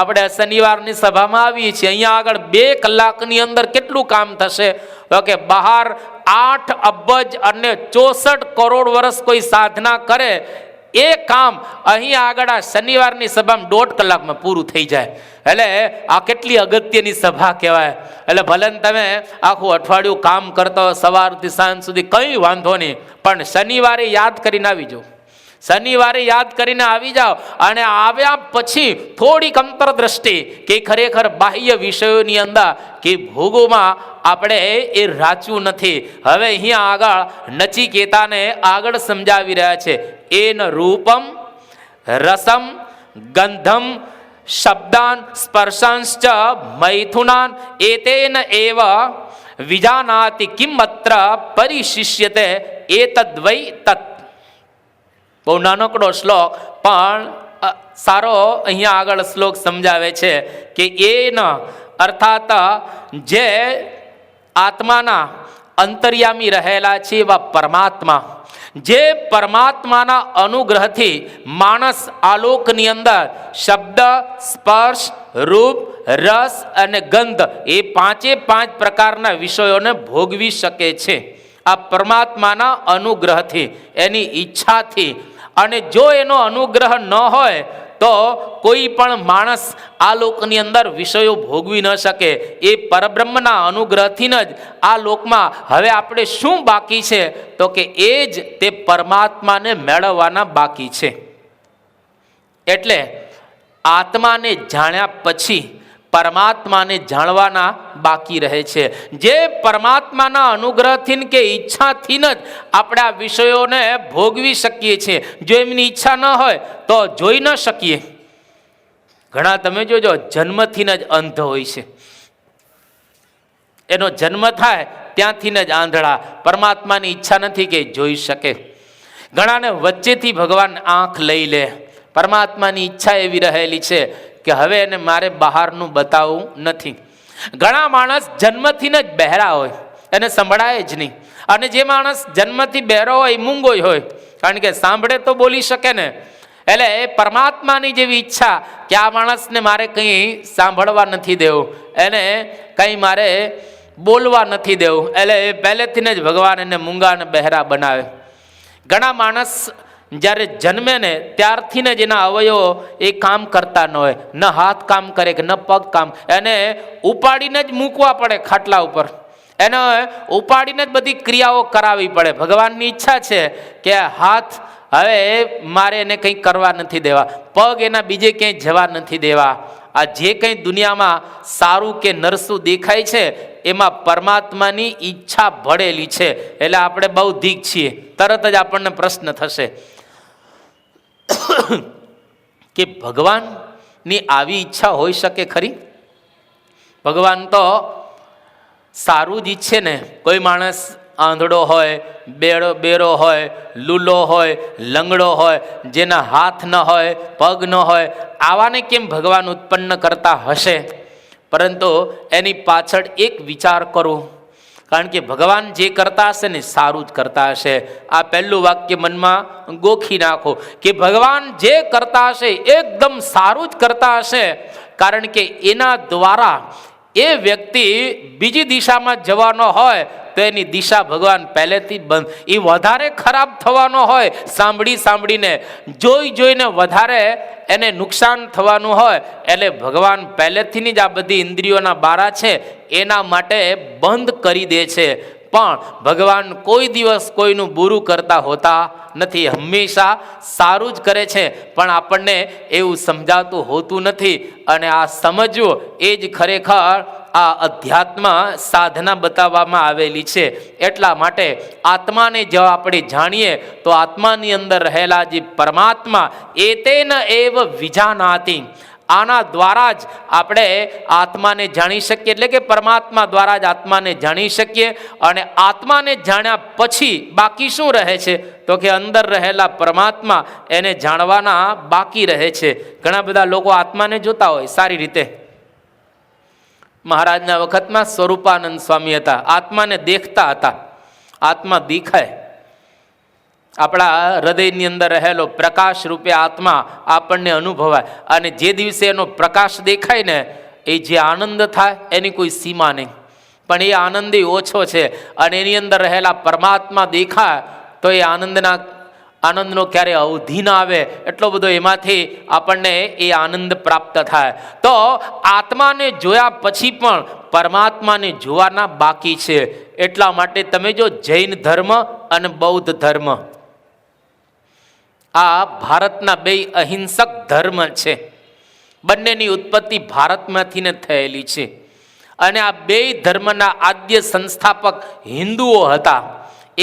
આપણે શનિવારની સભામાં આવીએ છીએ, અહીંયા આગળ 2 કલાકની અંદર કેટલું કામ થશે તો કે બહાર 8 અબજ અને 64 કરોડ વર્ષ કોઈ સાધના કરે એ કામ અહીં આગળ આ શનિવારની સભામાં 1.5 કલાકમાં પૂરું થઈ જાય. એટલે આ કેટલી અગત્યની સભા કહેવાય. એટલે ભલે તમે આખું અઠવાડિયું કામ કરતા હોય સવારથી સાંજ સુધી, કંઈ વાંધો નહીં, પણ શનિવારે યાદ કરીને આવી જાઓ, શનિવારે યાદ કરીને આવી જાઓ. અને આવ્યા પછી થોડીક અંતરદ્રષ્ટિ કે ખરેખર બાહ્ય વિષયોની અંદર કે ભોગોમાં આપણે એ રાચવું નથી. હવે અહીંયા આગળ નચિકેતાને આગળ સમજાવી રહ્યા છે, એન રૂપમ રસમ ગંધમ શબ્દાન સ્પર્શાંશ્ચ મૈથુનાન એતેન એવ વિજાનાતિ કિમત્ર પરિશિષ્યતે એતદ્વૈ તત. બહુ નાનકડો શ્લોક પણ સારો અહીંયા આગળ શ્લોક સમજાવે છે કે એન અર્થાત જે આત્માના અંતર્યામી રહેલા છે એવા પરમાત્મા, જે પરમાત્માના અનુગ્રહથી માણસ આલોકની અંદર શબ્દ સ્પર્શ રૂપ રસ અને ગંધ એ પાંચે પાંચ પ્રકારના વિષયોને ભોગવી શકે છે. આ પરમાત્માના અનુગ્રહથી, એની ઈચ્છાથી. અને જો એનો અનુગ્રહ ન હોય તો કોઈ પણ માણસ આ લોકની અંદર વિષયો ભોગવી ન શકે. એ પરબ્રહ્મના અનુગ્રહથી જ આ લોકમાં હવે આપણે શું બાકી છે તો કે એ જ તે પરમાત્માને મેળવવાના બાકી છે. એટલે આત્માને જાણ્યા પછી પરમાત્માને જાણવાના બાકી રહે છે. જે પરમાત્માના અનુગ્રહથી કે ઈચ્છાથી જ આપણે આ વિષયોને ભોગવી શકીએ છીએ. જો એમની ઈચ્છા ન હોય તો જોઈ ન શકીએ. ઘણા તમે જોજો જન્મથી જ અંધ હોય છે, એનો જન્મ થાય ત્યાંથી જ આંધળા, પરમાત્માની ઈચ્છા નથી કે જોઈ શકે. ઘણાને વચ્ચેથી ભગવાન આંખ લઈ લે, પરમાત્માની ઈચ્છા એવી રહેલી છે કે હવે એને મારે બહારનું બતાવવું નથી. ઘણા માણસ જન્મથી જ બહેરા હોય, એને સંભળાય જ નહીં. અને જે માણસ જન્મથી બહેરો હોય એ મૂંગો હોય, કારણ કે સાંભળે તો બોલી શકે ને. એટલે એ પરમાત્માની જેવી ઈચ્છા કે આ માણસને મારે કંઈ સાંભળવા નથી દેવું, એને કંઈ મારે બોલવા નથી દેવું. એટલે એ પહેલેથી જ ભગવાન એને મૂંગા અને બહેરા બનાવે. ઘણા માણસ જ્યારે જન્મે ને ત્યારથી જ એના અવયવો એ કામ કરતા ન હોય, ન હાથ કામ કરે કે ન પગ કામ, એને ઉપાડીને જ મૂકવા પડે ખાટલા ઉપર, એને ઉપાડીને જ બધી ક્રિયાઓ કરાવવી પડે. ભગવાનની ઈચ્છા છે કે હાથ હવે મારે એને કંઈ કરવા નથી દેવા, પગ એના બીજે ક્યાંય જવા નથી દેવા. આ જે કંઈ દુનિયામાં સારું કે નરસું દેખાય છે એમાં પરમાત્માની ઈચ્છા ભળેલી છે. એટલે આપણે બૌદ્ધિક છીએ, તરત જ આપણને પ્રશ્ન થશે કે ભગવાનની આવી ઈચ્છા હોઈ શકે ખરી? ભગવાન તો સારું જ ઈચ્છે ને. કોઈ માણસ આંધળો હોય, બેરો હોય, લૂલો હોય, લંગડો હોય, જેના હાથ ન હોય, પગ ન હોય, આવાને કેમ ભગવાન ઉત્પન્ન કરતા હશે? પરંતુ એની પાછળ એક વિચાર કરો, કારણ કે ભગવાન જે કરતા હશે ને સારું જ કરતા હશે. આ પહેલું વાક્ય મનમાં ગોખી નાખો કે ભગવાન જે કરતા હશે એકદમ સારું જ કરતા હશે, કારણ કે એના દ્વારા એ વ્યક્તિ બીજી દિશામાં જવાનો હોય તો એની દિશા ભગવાન પહેલેથી બંધ. એ વધારે ખરાબ થવાનો હોય સાંભળીને, જોઈને વધારે એને નુકસાન થવાનું હોય, એટલે ભગવાન પહેલેથી જ આ બધી ઇન્દ્રિયોના બારા છે એના માટે બંધ કરી દે છે. પણ ભગવાન કોઈ દિવસ કોઈનું બુરું કરતા હોતા નથી, હંમેશા સારું જ કરે છે. પણ આપણને એવું સમજાતું હોતું નથી. અને આ સમજવું એ જ ખરેખર આ અધ્યાત્મ સાધના બતાવવામાં આવેલી છે. એટલા માટે આત્માને જો આપણે જાણીએ તો આત્માની અંદર રહેલા જે પરમાત્મા એતેન એવ વિજાનાતિ, આના દ્વારા જ આપણે આત્માને જાણી શકીએ. એટલે કે પરમાત્મા દ્વારા જ આત્માને જાણી શકીએ. અને આત્માને જાણ્યા પછી બાકી શું રહે છે તો કે અંદર રહેલા પરમાત્મા એને જાણવાના બાકી રહે છે. ઘણા બધા લોકો આત્માને જોતા હોય સારી રીતે. મહારાજના વખતમાં સ્વરૂપાનંદ સ્વામી હતા, આત્માને દેખતા હતા. આત્મા દેખાય, આપણા હૃદયની અંદર રહેલો પ્રકાશ રૂપે આત્મા આપણને અનુભવાય. અને જે દિવસે એનો પ્રકાશ દેખાય ને એ જે આનંદ થાય એની કોઈ સીમા નહીં. પણ એ આનંદ ઓછો છે. અને એની અંદર રહેલા પરમાત્મા દેખાય તો એ આનંદનો ક્યારે અવધિ ના આવે, એટલો બધો એમાંથી આપણને એ આનંદ પ્રાપ્ત થાય. તો આત્માને જોયા પછી પણ પરમાત્માને જોવાના બાકી છે. એટલા માટે તમે જો જૈન ધર્મ અને બૌદ્ધ ધર્મ, આ ભારતના બે અહિંસક ધર્મ છે. બંનેની ઉત્પત્તિ ભારતમાંથી ને થયેલી છે. અને આ બે ધર્મના આદ્ય સંસ્થાપક હિન્દુઓ હતા.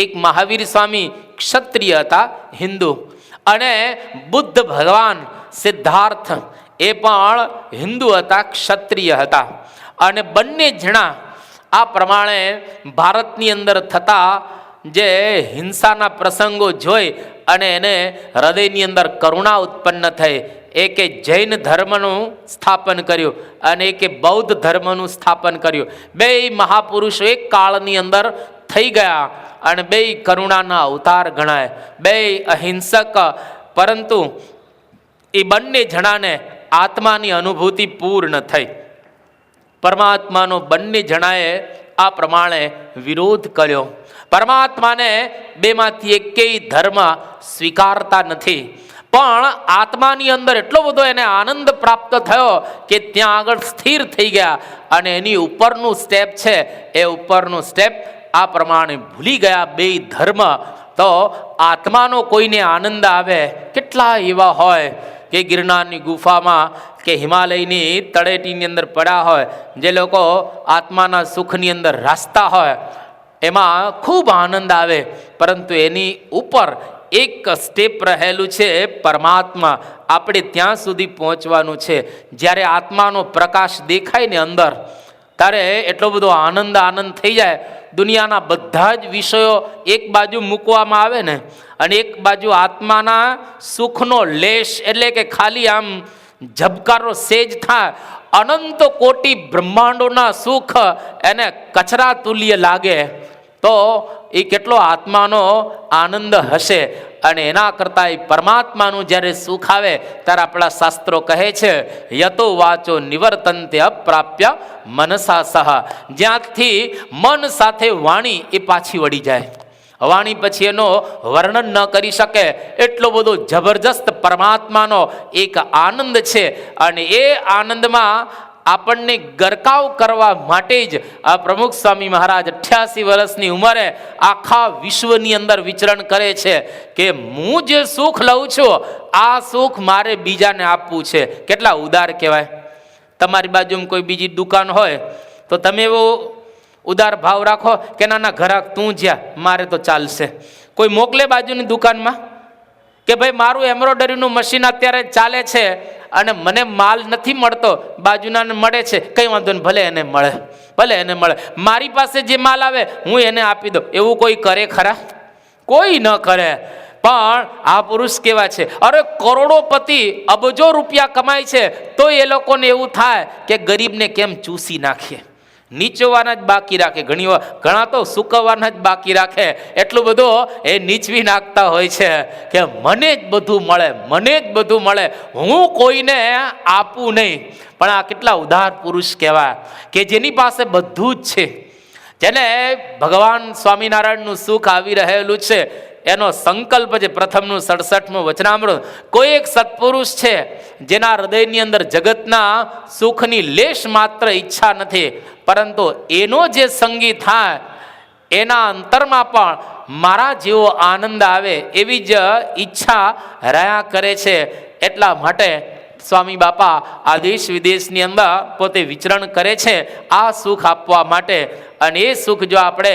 એક મહાવીર સ્વામી ક્ષત્રિય હતા, હિન્દુ, અને બુદ્ધ ભગવાન સિદ્ધાર્થ એ પણ હિન્દુ હતા, ક્ષત્રિય હતા. અને બંને જણા આ પ્રમાણે ભારતની અંદર થતા જે હિંસાના પ્રસંગો જોઈ અને એને હૃદયની અંદર કરુણા ઉત્પન્ન થઈ. એકે જૈન ધર્મનું સ્થાપન કર્યું અને એકે બૌદ્ધ ધર્મનું સ્થાપન કર્યું. બે મહાપુરુષો એક કાળની અંદર થઈ ગયા અને બે કરુણાના અવતાર ગણાય, બે અહિંસક. પરંતુ એ બંને જણાને આત્માની અનુભૂતિ પૂર્ણ થઈ. પરમાત્માનો બંને જણાએ આ પ્રમાણે વિરોધ કર્યો. પરમાત્માને બેમાંથી એકેય ધર્મ સ્વીકારતા નથી. પણ આત્માની અંદર એટલો બધો એને આનંદ પ્રાપ્ત થયો કે ત્યાં આગળ સ્થિર થઈ ગયા અને એની ઉપરનું સ્ટેપ છે એ ઉપરનું સ્ટેપ આ પ્રમાણે ભૂલી ગયા બે ધર્મ. તો આત્માનો કોઈને આનંદ આવે, કેટલા એવા હોય કે ગિરનારની ગુફામાં કે હિમાલયની તળેટીની અંદર પડ્યા હોય, જે લોકો આત્માના સુખની અંદર રાસ્તા હોય, એમાં ખૂબ આનંદ આવે. પરંતુ એની ઉપર એક સ્ટેપ રહેલું છે પરમાત્મા. આપણે ત્યાં સુધી પહોંચવાનું છે. જ્યારે આત્માનો પ્રકાશ દેખાય ને અંદર, ત્યારે એટલો બધો આનંદ થઈ જાય. દુનિયાના બધા જ વિષયો એક બાજુ મૂકવામાં આવે ને, અને એક બાજુ આત્માના સુખનો લેશ, એટલે કે ખાલી આમ ઝબકારો સેજ થાય. અનંત કોટી બ્રહ્માંડોના સુખ એને કચરા તુલ્ય લાગે. તો એ કેટલો આત્માનો આનંદ હશે. અને એના કરતાં એ પરમાત્માનું જ્યારે સુખ આવે ત્યારે આપણા શાસ્ત્રો કહે છે, યતો વાચો નિવર્તન્તે અપ્રાપ્ય મનસા સહ. જ્યાંથી મન સાથે વાણી એ પાછી વળી જાય. વાણી પછી એનો વર્ણન ન કરી શકે એટલો બધો જબરજસ્ત પરમાત્માનો એક આનંદ છે. અને એ આનંદમાં આપણને ગરકાવ કરવા માટે જ આ પ્રમુખ સ્વામી મહારાજ 88 વર્ષની ઉંમરે આખા વિશ્વની અંદર વિચરણ કરે છે કે હું જે સુખ લઉં છું, આ સુખ મારે બીજાને આપવું છે. કેટલા ઉદાર કહેવાય. તમારી બાજુમાં કોઈ બીજી દુકાન હોય તો તમે એવો ઉદાર ભાવ રાખો કે નાના ઘરાક તું જ્યાં, મારે તો ચાલશે. કોઈ મોકલે બાજુની દુકાનમાં કે ભાઈ મારું એમ્બ્રોઇડરીનું મશીન અત્યારે ચાલે છે અને મને માલ નથી મળતો, બાજુનાને મળે છે, કંઈ વાંધો નહીં, ભલે એને મળે, ભલે એને મળે, મારી પાસે જે માલ આવે હું એને આપી દઉં. એવું કોઈ કરે ખરા? કોઈ ન કરે. પણ આ પુરુષ કેવા છે, અરે કરોડોપતિ અબજો રૂપિયા કમાય છે તો એ લોકોને એવું થાય કે ગરીબને કેમ ચૂસી નાખીએ, નીચવાના જ બાકી રાખે. ઘણા તો સૂકવવાના જ બાકી રાખે. એટલું બધું એ નીચવી નાખતા હોય છે કે મને જ બધું મળે, મને જ બધું મળે, હું કોઈને આપું નહીં. પણ આ કેટલા ઉદાર પુરુષ કહેવાય કે જેની પાસે બધું જ છે, જેને ભગવાન સ્વામિનારાયણનું સુખ આવી રહેલું છે. એનો સંકલ્પ છે પ્રથમનું 67મું વચનામૃત. કોઈ એક સત્પુરુષ છે જેના હૃદયની અંદર જગતના સુખની લેશ માત્ર ઈચ્છા નથી, પરંતુ એનો જે સંગી થાય એના અંતરમાં પણ મારા જેવો આનંદ આવે એવી જ ઈચ્છા રહ્યા કરે છે. એટલા માટે સ્વામી બાપા આ દેશ વિદેશની અંદર પોતે વિચરણ કરે છે આ સુખ આપવા માટે. અને એ સુખ જો આપણે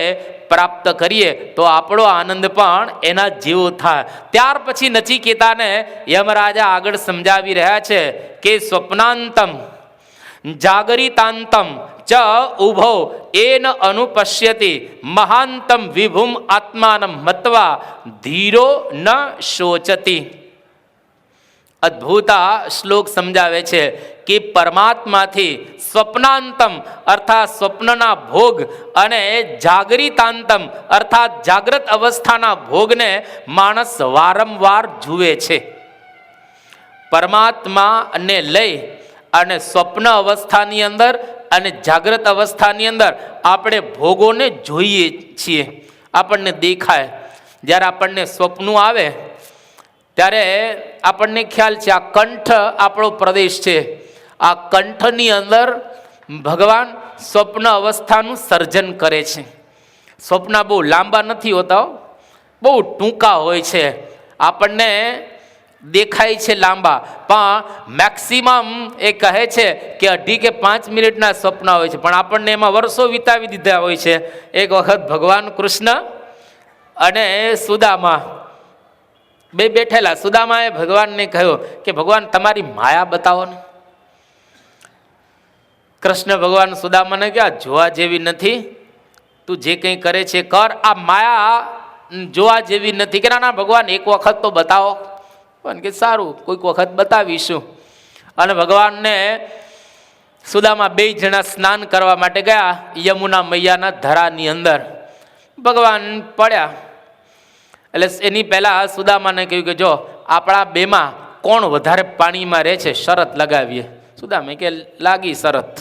પ્રાપ્ત કરીએ તો આપણો આનંદ પણ એના જેવો થાય. ત્યાર પછી નચિકેતાને યમરાજા આગળ સમજાવી રહ્યા છે કે સ્વપ્નાંતમ જાગરિતાંતમ ચ ઉભો એન અનુપશ્યતિ મહાંતમ વિભુમ આત્માનમ મત્વા ધીરો ન શોચતી. અદ્ભુત શ્લોક સમજાવે છે કે પરમાત્માથી સ્વપ્નાંતમ અર્થાત સ્વપ્નના ભોગ અને જાગરિતાંતમ અર્થાત જાગ્રત અવસ્થાના ભોગને માણસ વારંવાર જુએ છે. પરમાત્માને લઈ અને સ્વપ્ન અવસ્થાની અંદર અને જાગ્રત અવસ્થાની અંદર આપણે ભોગોને જોઈએ છીએ, આપણને દેખાય. જ્યારે આપણને સ્વપ્નું આવે ત્યારે આપણને ખ્યાલ છે આ કંઠ આપણો પ્રદેશ છે. આ કંઠની અંદર ભગવાન સ્વપ્ન અવસ્થાનું સર્જન કરે છે. સ્વપ્ન બહુ લાંબા નથી હોતા, બહુ ટૂંકા હોય છે. આપણને દેખાય છે લાંબા, પણ મેક્સિમમ એ કહે છે કે 2.5 કે 5 મિનિટના સ્વપ્ન હોય છે, પણ આપણને એમાં વર્ષો વિતાવી દીધા હોય છે. એક વખત ભગવાન કૃષ્ણ અને સુદામા બે બેઠેલા. સુદામાએ ભગવાનને કહ્યું કે ભગવાન તમારી માયા બતાવો ને. કૃષ્ણ ભગવાન સુદામાને કે આ જોવા જેવી નથી, તું જે કંઈ કરે છે કર, આ માયા જોવા જેવી નથી. કે ના ભગવાન એક વખત તો બતાવો. ભગવાન કે સારું, કોઈક વખત બતાવીશું. અને ભગવાનને સુદામા બે જણા સ્નાન કરવા માટે ગયા યમુના મૈયાના ધરાની અંદર. ભગવાન પડ્યા એટલે એની પહેલા સુદામાને કહ્યું કે જો આપણા બેમાં કોણ વધારે પાણીમાં રહે છે, શરત લગાવીએ. સુદામે કે લાગી શરત.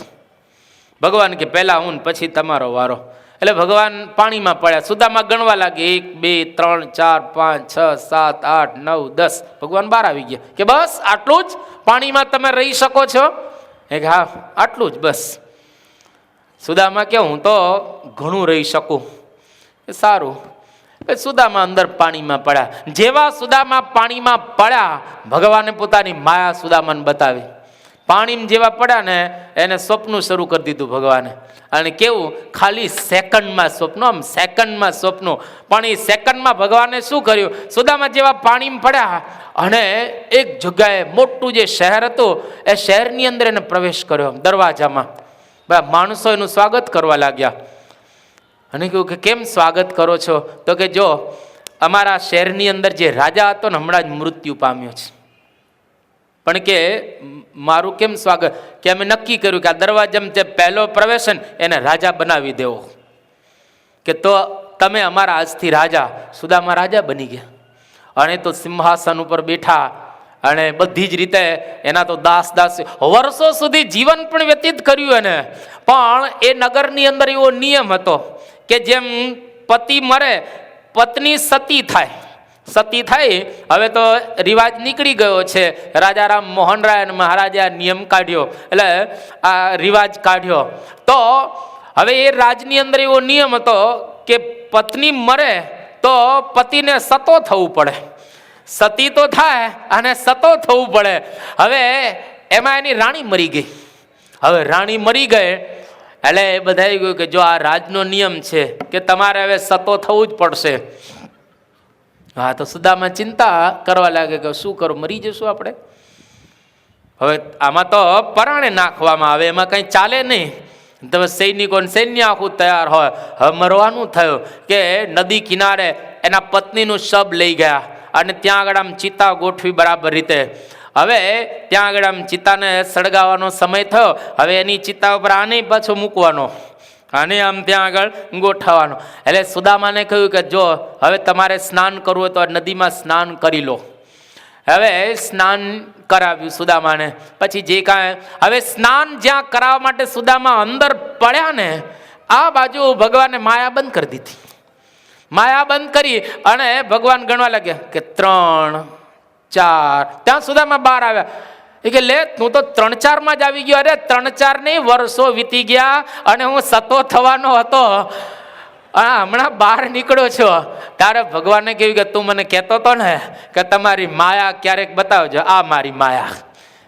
ભગવાન કે પહેલા હું પછી તમારો વારો. એટલે ભગવાન પાણીમાં પડ્યા. સુદામા ગણવા લાગે 1 2 3 4 5 6 7 8 9 10. ભગવાન બહાર આવી ગયા કે બસ આટલું જ પાણીમાં તમે રહી શકો છો? એ કે હા આટલું જ બસ. સુદામા કે હું તો ઘણું રહી શકું. સારું. સુદામા અંદર પાણીમાં પડ્યા. જેવા સુદામા પાણીમાં પડ્યા ભગવાને પોતાની માયા સુદામાને બતાવી. પાણીમાં જેવા પડ્યા ને એને સ્વપ્ન શરૂ કરી દીધું ભગવાને. અને કેવું ખાલી સેકન્ડમાં સ્વપ્ન, આમ સેકન્ડમાં સ્વપ્ન. પણ એ સેકન્ડમાં ભગવાને શું કર્યું, સુદામા જેવા પાણીમાં પડ્યા અને એક જગ્યાએ મોટું જે શહેર હતું એ શહેરની અંદર એને પ્રવેશ કર્યો. દરવાજામાં માણસો એનું સ્વાગત કરવા લાગ્યા. અને કહ્યું કે કેમ સ્વાગત કરો છો? તો કે જો અમારા શહેરની અંદર જે રાજા હતો ને હમણાં જ મૃત્યુ પામ્યો છે, પણ કે મારું કેમ સ્વાગત? કે અમે નક્કી કર્યું કે આ દરવાજામાં જે પહેલો પ્રવેશ ને એને રાજા બનાવી દેવો. કે તો તમે અમારા આજથી રાજા. સુદામા રાજા બની ગયા અને તો સિંહાસન ઉપર બેઠા અને બધી જ રીતે એના તો દાસ વર્ષો સુધી જીવન પણ વ્યતીત કર્યું એને. પણ એ નગરની અંદર એવો નિયમ હતો કે જેમ પતિ મરે પત્ની સતી થાય. સતી થાય હવે તો રિવાજ નીકળી ગયો છે. રાજા રામ મોહન રાય મહારાજે આ નિયમ કાઢ્યો, એટલે આ રિવાજ કાઢ્યો. તો હવે એ રાજની અંદર એવો નિયમ હતો કે પત્ની મરે તો પતિને સતો થવું પડે. સતી તો થાય અને સતો થવું પડે. હવે એમાં એની રાણી મરી ગઈ. હવે રાણી મરી ગઈ એટલે એ બધાએ કહ્યું કે જો આ રાજનો નિયમ છે કે તમારે હવે સતો થવું જ પડશે. હા તો સુદામા ચિંતા કરવા લાગે કે શું કરું, મરી જશું આપણે. હવે આમાં તો પરાણે નાખવામાં આવે, એમાં કંઈ ચાલે નહીં. તમે સૈનિકોને સૈન્ય આખું તૈયાર હોય. હવે મરવાનું થયું કે નદી કિનારે એના પત્નીનું શબ લઈ ગયા અને ત્યાં આગળ આમ ચિતા ગોઠવી બરાબર રીતે. હવે ત્યાં આગળ આમ ચિતાને સળગાવવાનો સમય થયો. હવે એની ચિતા ઉપર આને પાછો મૂકવાનો, આને આમ ત્યાં આગળ ગોઠવવાનો. એટલે સુદામાને કહ્યું કે જો હવે તમારે સ્નાન કરવું હોય તો નદીમાં સ્નાન કરી લો. હવે સ્નાન કરાવ્યું સુદામાને. પછી જે કાંઈ હવે સ્નાન જ્યાં કરાવવા માટે સુદામા અંદર પડ્યા ને આ બાજુ ભગવાને માયા બંધ કરી દીધી. માયા બંધ કરી અને ભગવાન ગણવા લાગ્યા કે 3 4. ત્યાં સુદામા બહાર આવ્યા. એ કે લે હું તો 3 4 માં જ આવી ગયો. અરે 3 4 નહીં, વર્ષો વીતી ગયા અને હું સતો થવાનો હતો. હમણાં બહાર નીકળ્યો છો. તારે ભગવાને કહ્યું કે તું મને કહેતો હતો ને કે તમારી માયા ક્યારેક બતાવજો. આ મારી માયા,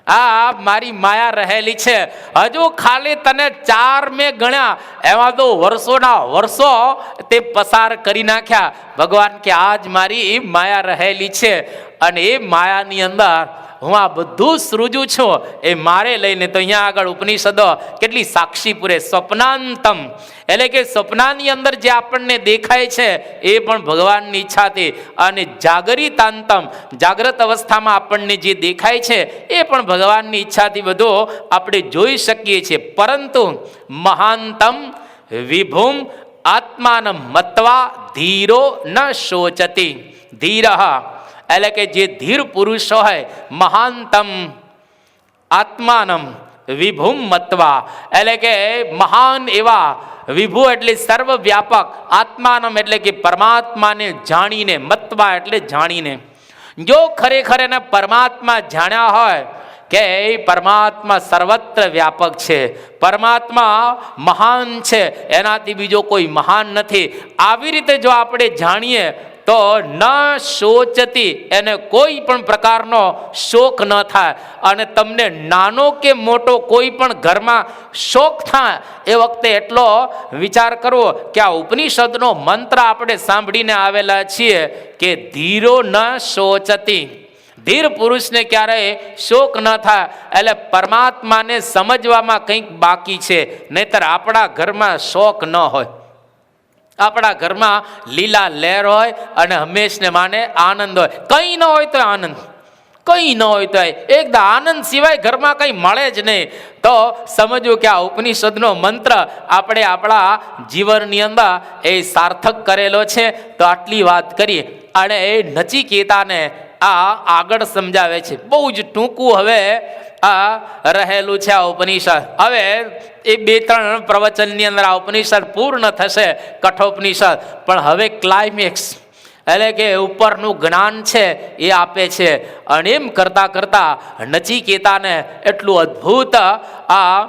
આ મારી માયા રહેલી છે. હજુ ખાલી તને 4 મેં ગણ્યા, એમાં તો વર્ષોના વર્ષો તે પસાર કરી નાખ્યા. ભગવાન કે આજ મારી માયા રહેલી છે અને એ માયાની અંદર હું આ બધું સૃજું છું. એ મારે લઈને તો અહીંયા આગળ ઉપનિષદો કેટલી સાક્ષી પૂરે. સ્વપ્નાંતમ એટલે કે સ્વપ્નાની અંદર જે આપણને દેખાય છે એ પણ ભગવાનની ઈચ્છાથી, અને જાગરિતાંતમ જાગ્રત અવસ્થામાં આપણને જે દેખાય છે એ પણ ભગવાનની ઈચ્છાથી બધું આપણે જોઈ શકીએ છીએ. પરંતુ મહાંતમ વિભુમ આત્માન મત્વા ધીરો ન શોચતી. ધીર એટલે કે જે ધીર પુરુષ હોય, મહાનતમ આત્માનમ વિભુમ મત્વા એટલે કે મહાન એવા, વિભુ એટલે સર્વવ્યાપક, આત્માનમ એટલે કે પરમાત્માને જાણીને, મત્વા એટલે જાણીને. જો ખરેખર એને પરમાત્મા જાણ્યા હોય કે પરમાત્મા સર્વત્ર વ્યાપક છે, પરમાત્મા મહાન છે, એનાથી બીજો કોઈ મહાન નથી, આવી રીતે જો આપણે જાણીએ તો ન શોચતી, એને કોઈ પણ પ્રકારનો શોક ન થાય. અને તમને નાનો કે મોટો કોઈ પણ ઘરમાં શોક થાય એ વખતે એટલો વિચાર કરવો કે આ ઉપનિષદનો મંત્ર આપણે સાંભળીને આવેલા છીએ કે ધીરો ન શોચતી. ધીર પુરુષને ક્યારેય શોક ન થાય. એટલે પરમાત્માને સમજવામાં કંઈક બાકી છે, નહીતર આપણા ઘરમાં શોક ન હોય. આપણા ઘરમાં લીલા લહેર હોય અને હંમેશને માને આનંદ હોય. કંઈ ન હોય તો આનંદ, કંઈ ન હોય તો એકદમ આનંદ સિવાય ઘરમાં કંઈ મળે જ નહીં. તો સમજવું કે આ ઉપનિષદનો મંત્ર આપણે આપણા જીવનની અંદર એ સાર્થક કરેલો છે. તો આટલી વાત કરીએ અને એ નચિકેતાને આ આગળ સમજાવે છે. બહુ જ ટૂંકું હવે આ રહેલું છે આ ઉપનિષદ. હવે એ 2-3 પ્રવચનની અંદર આ ઉપનિષદ પૂર્ણ થશે, કઠોપનિષદ. પણ હવે ક્લાઇમેક્સ એટલે કે ઉપરનું જ્ઞાન છે એ આપે છે. અને એમ કરતાં કરતાં નચિકેતાને એટલું અદ્ભુત આ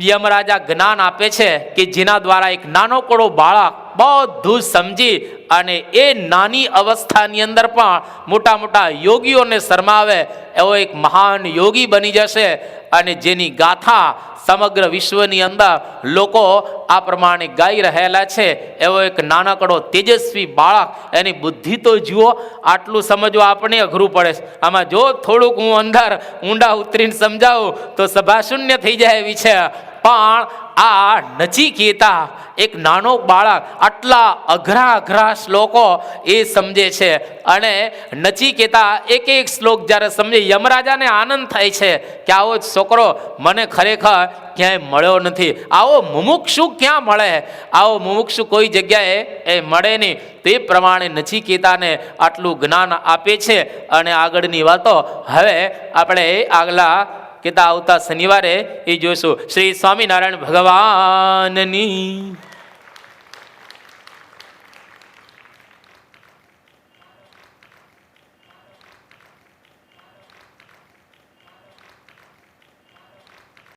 યમરાજા જ્ઞાન આપે છે કે જેના દ્વારા એક નાનકડો બાળક બધું સમજી અને એ નાની અવસ્થાની અંદર પણ મોટા મોટા યોગીઓને શરમાવે એવો એક મહાન યોગી બની જશે. અને જેની ગાથા સમગ્ર વિશ્વની અંદર લોકો આ પ્રમાણે ગાઈ રહેલા છે. એવો એક નાનકડો તેજસ્વી બાળક, એની બુદ્ધિ તો જુઓ. આટલું સમજવા આપણે અઘરું પડે. આમાં જો થોડુંક હું અંદર ઊંડા ઉતરીને સમજાવું તો સભા શૂન્ય થઈ જાય એવી છે. પણ આ નચિકેતા એક નાનો બાળક આટલા અઘરા શ્લોકો એ સમજે છે. અને નચિકેતા એક એક શ્લોક જ્યારે સમજે, યમરાજાને આનંદ થાય છે કે આવો છોકરો મને ખરેખર ક્યાંય મળ્યો નથી. આવો મુમુક્ષુ ક્યાં મળે? આવો મુમુક્ષુ કોઈ જગ્યાએ એ મળે નહીં. તે પ્રમાણે નચિકેતાને આટલું જ્ઞાન આપે છે. અને આગળની વાતો હવે આપણે આગલા કહેતા આવતા શનિવારે એ જોઈશું. શ્રી સ્વામિનારાયણ ભગવાનની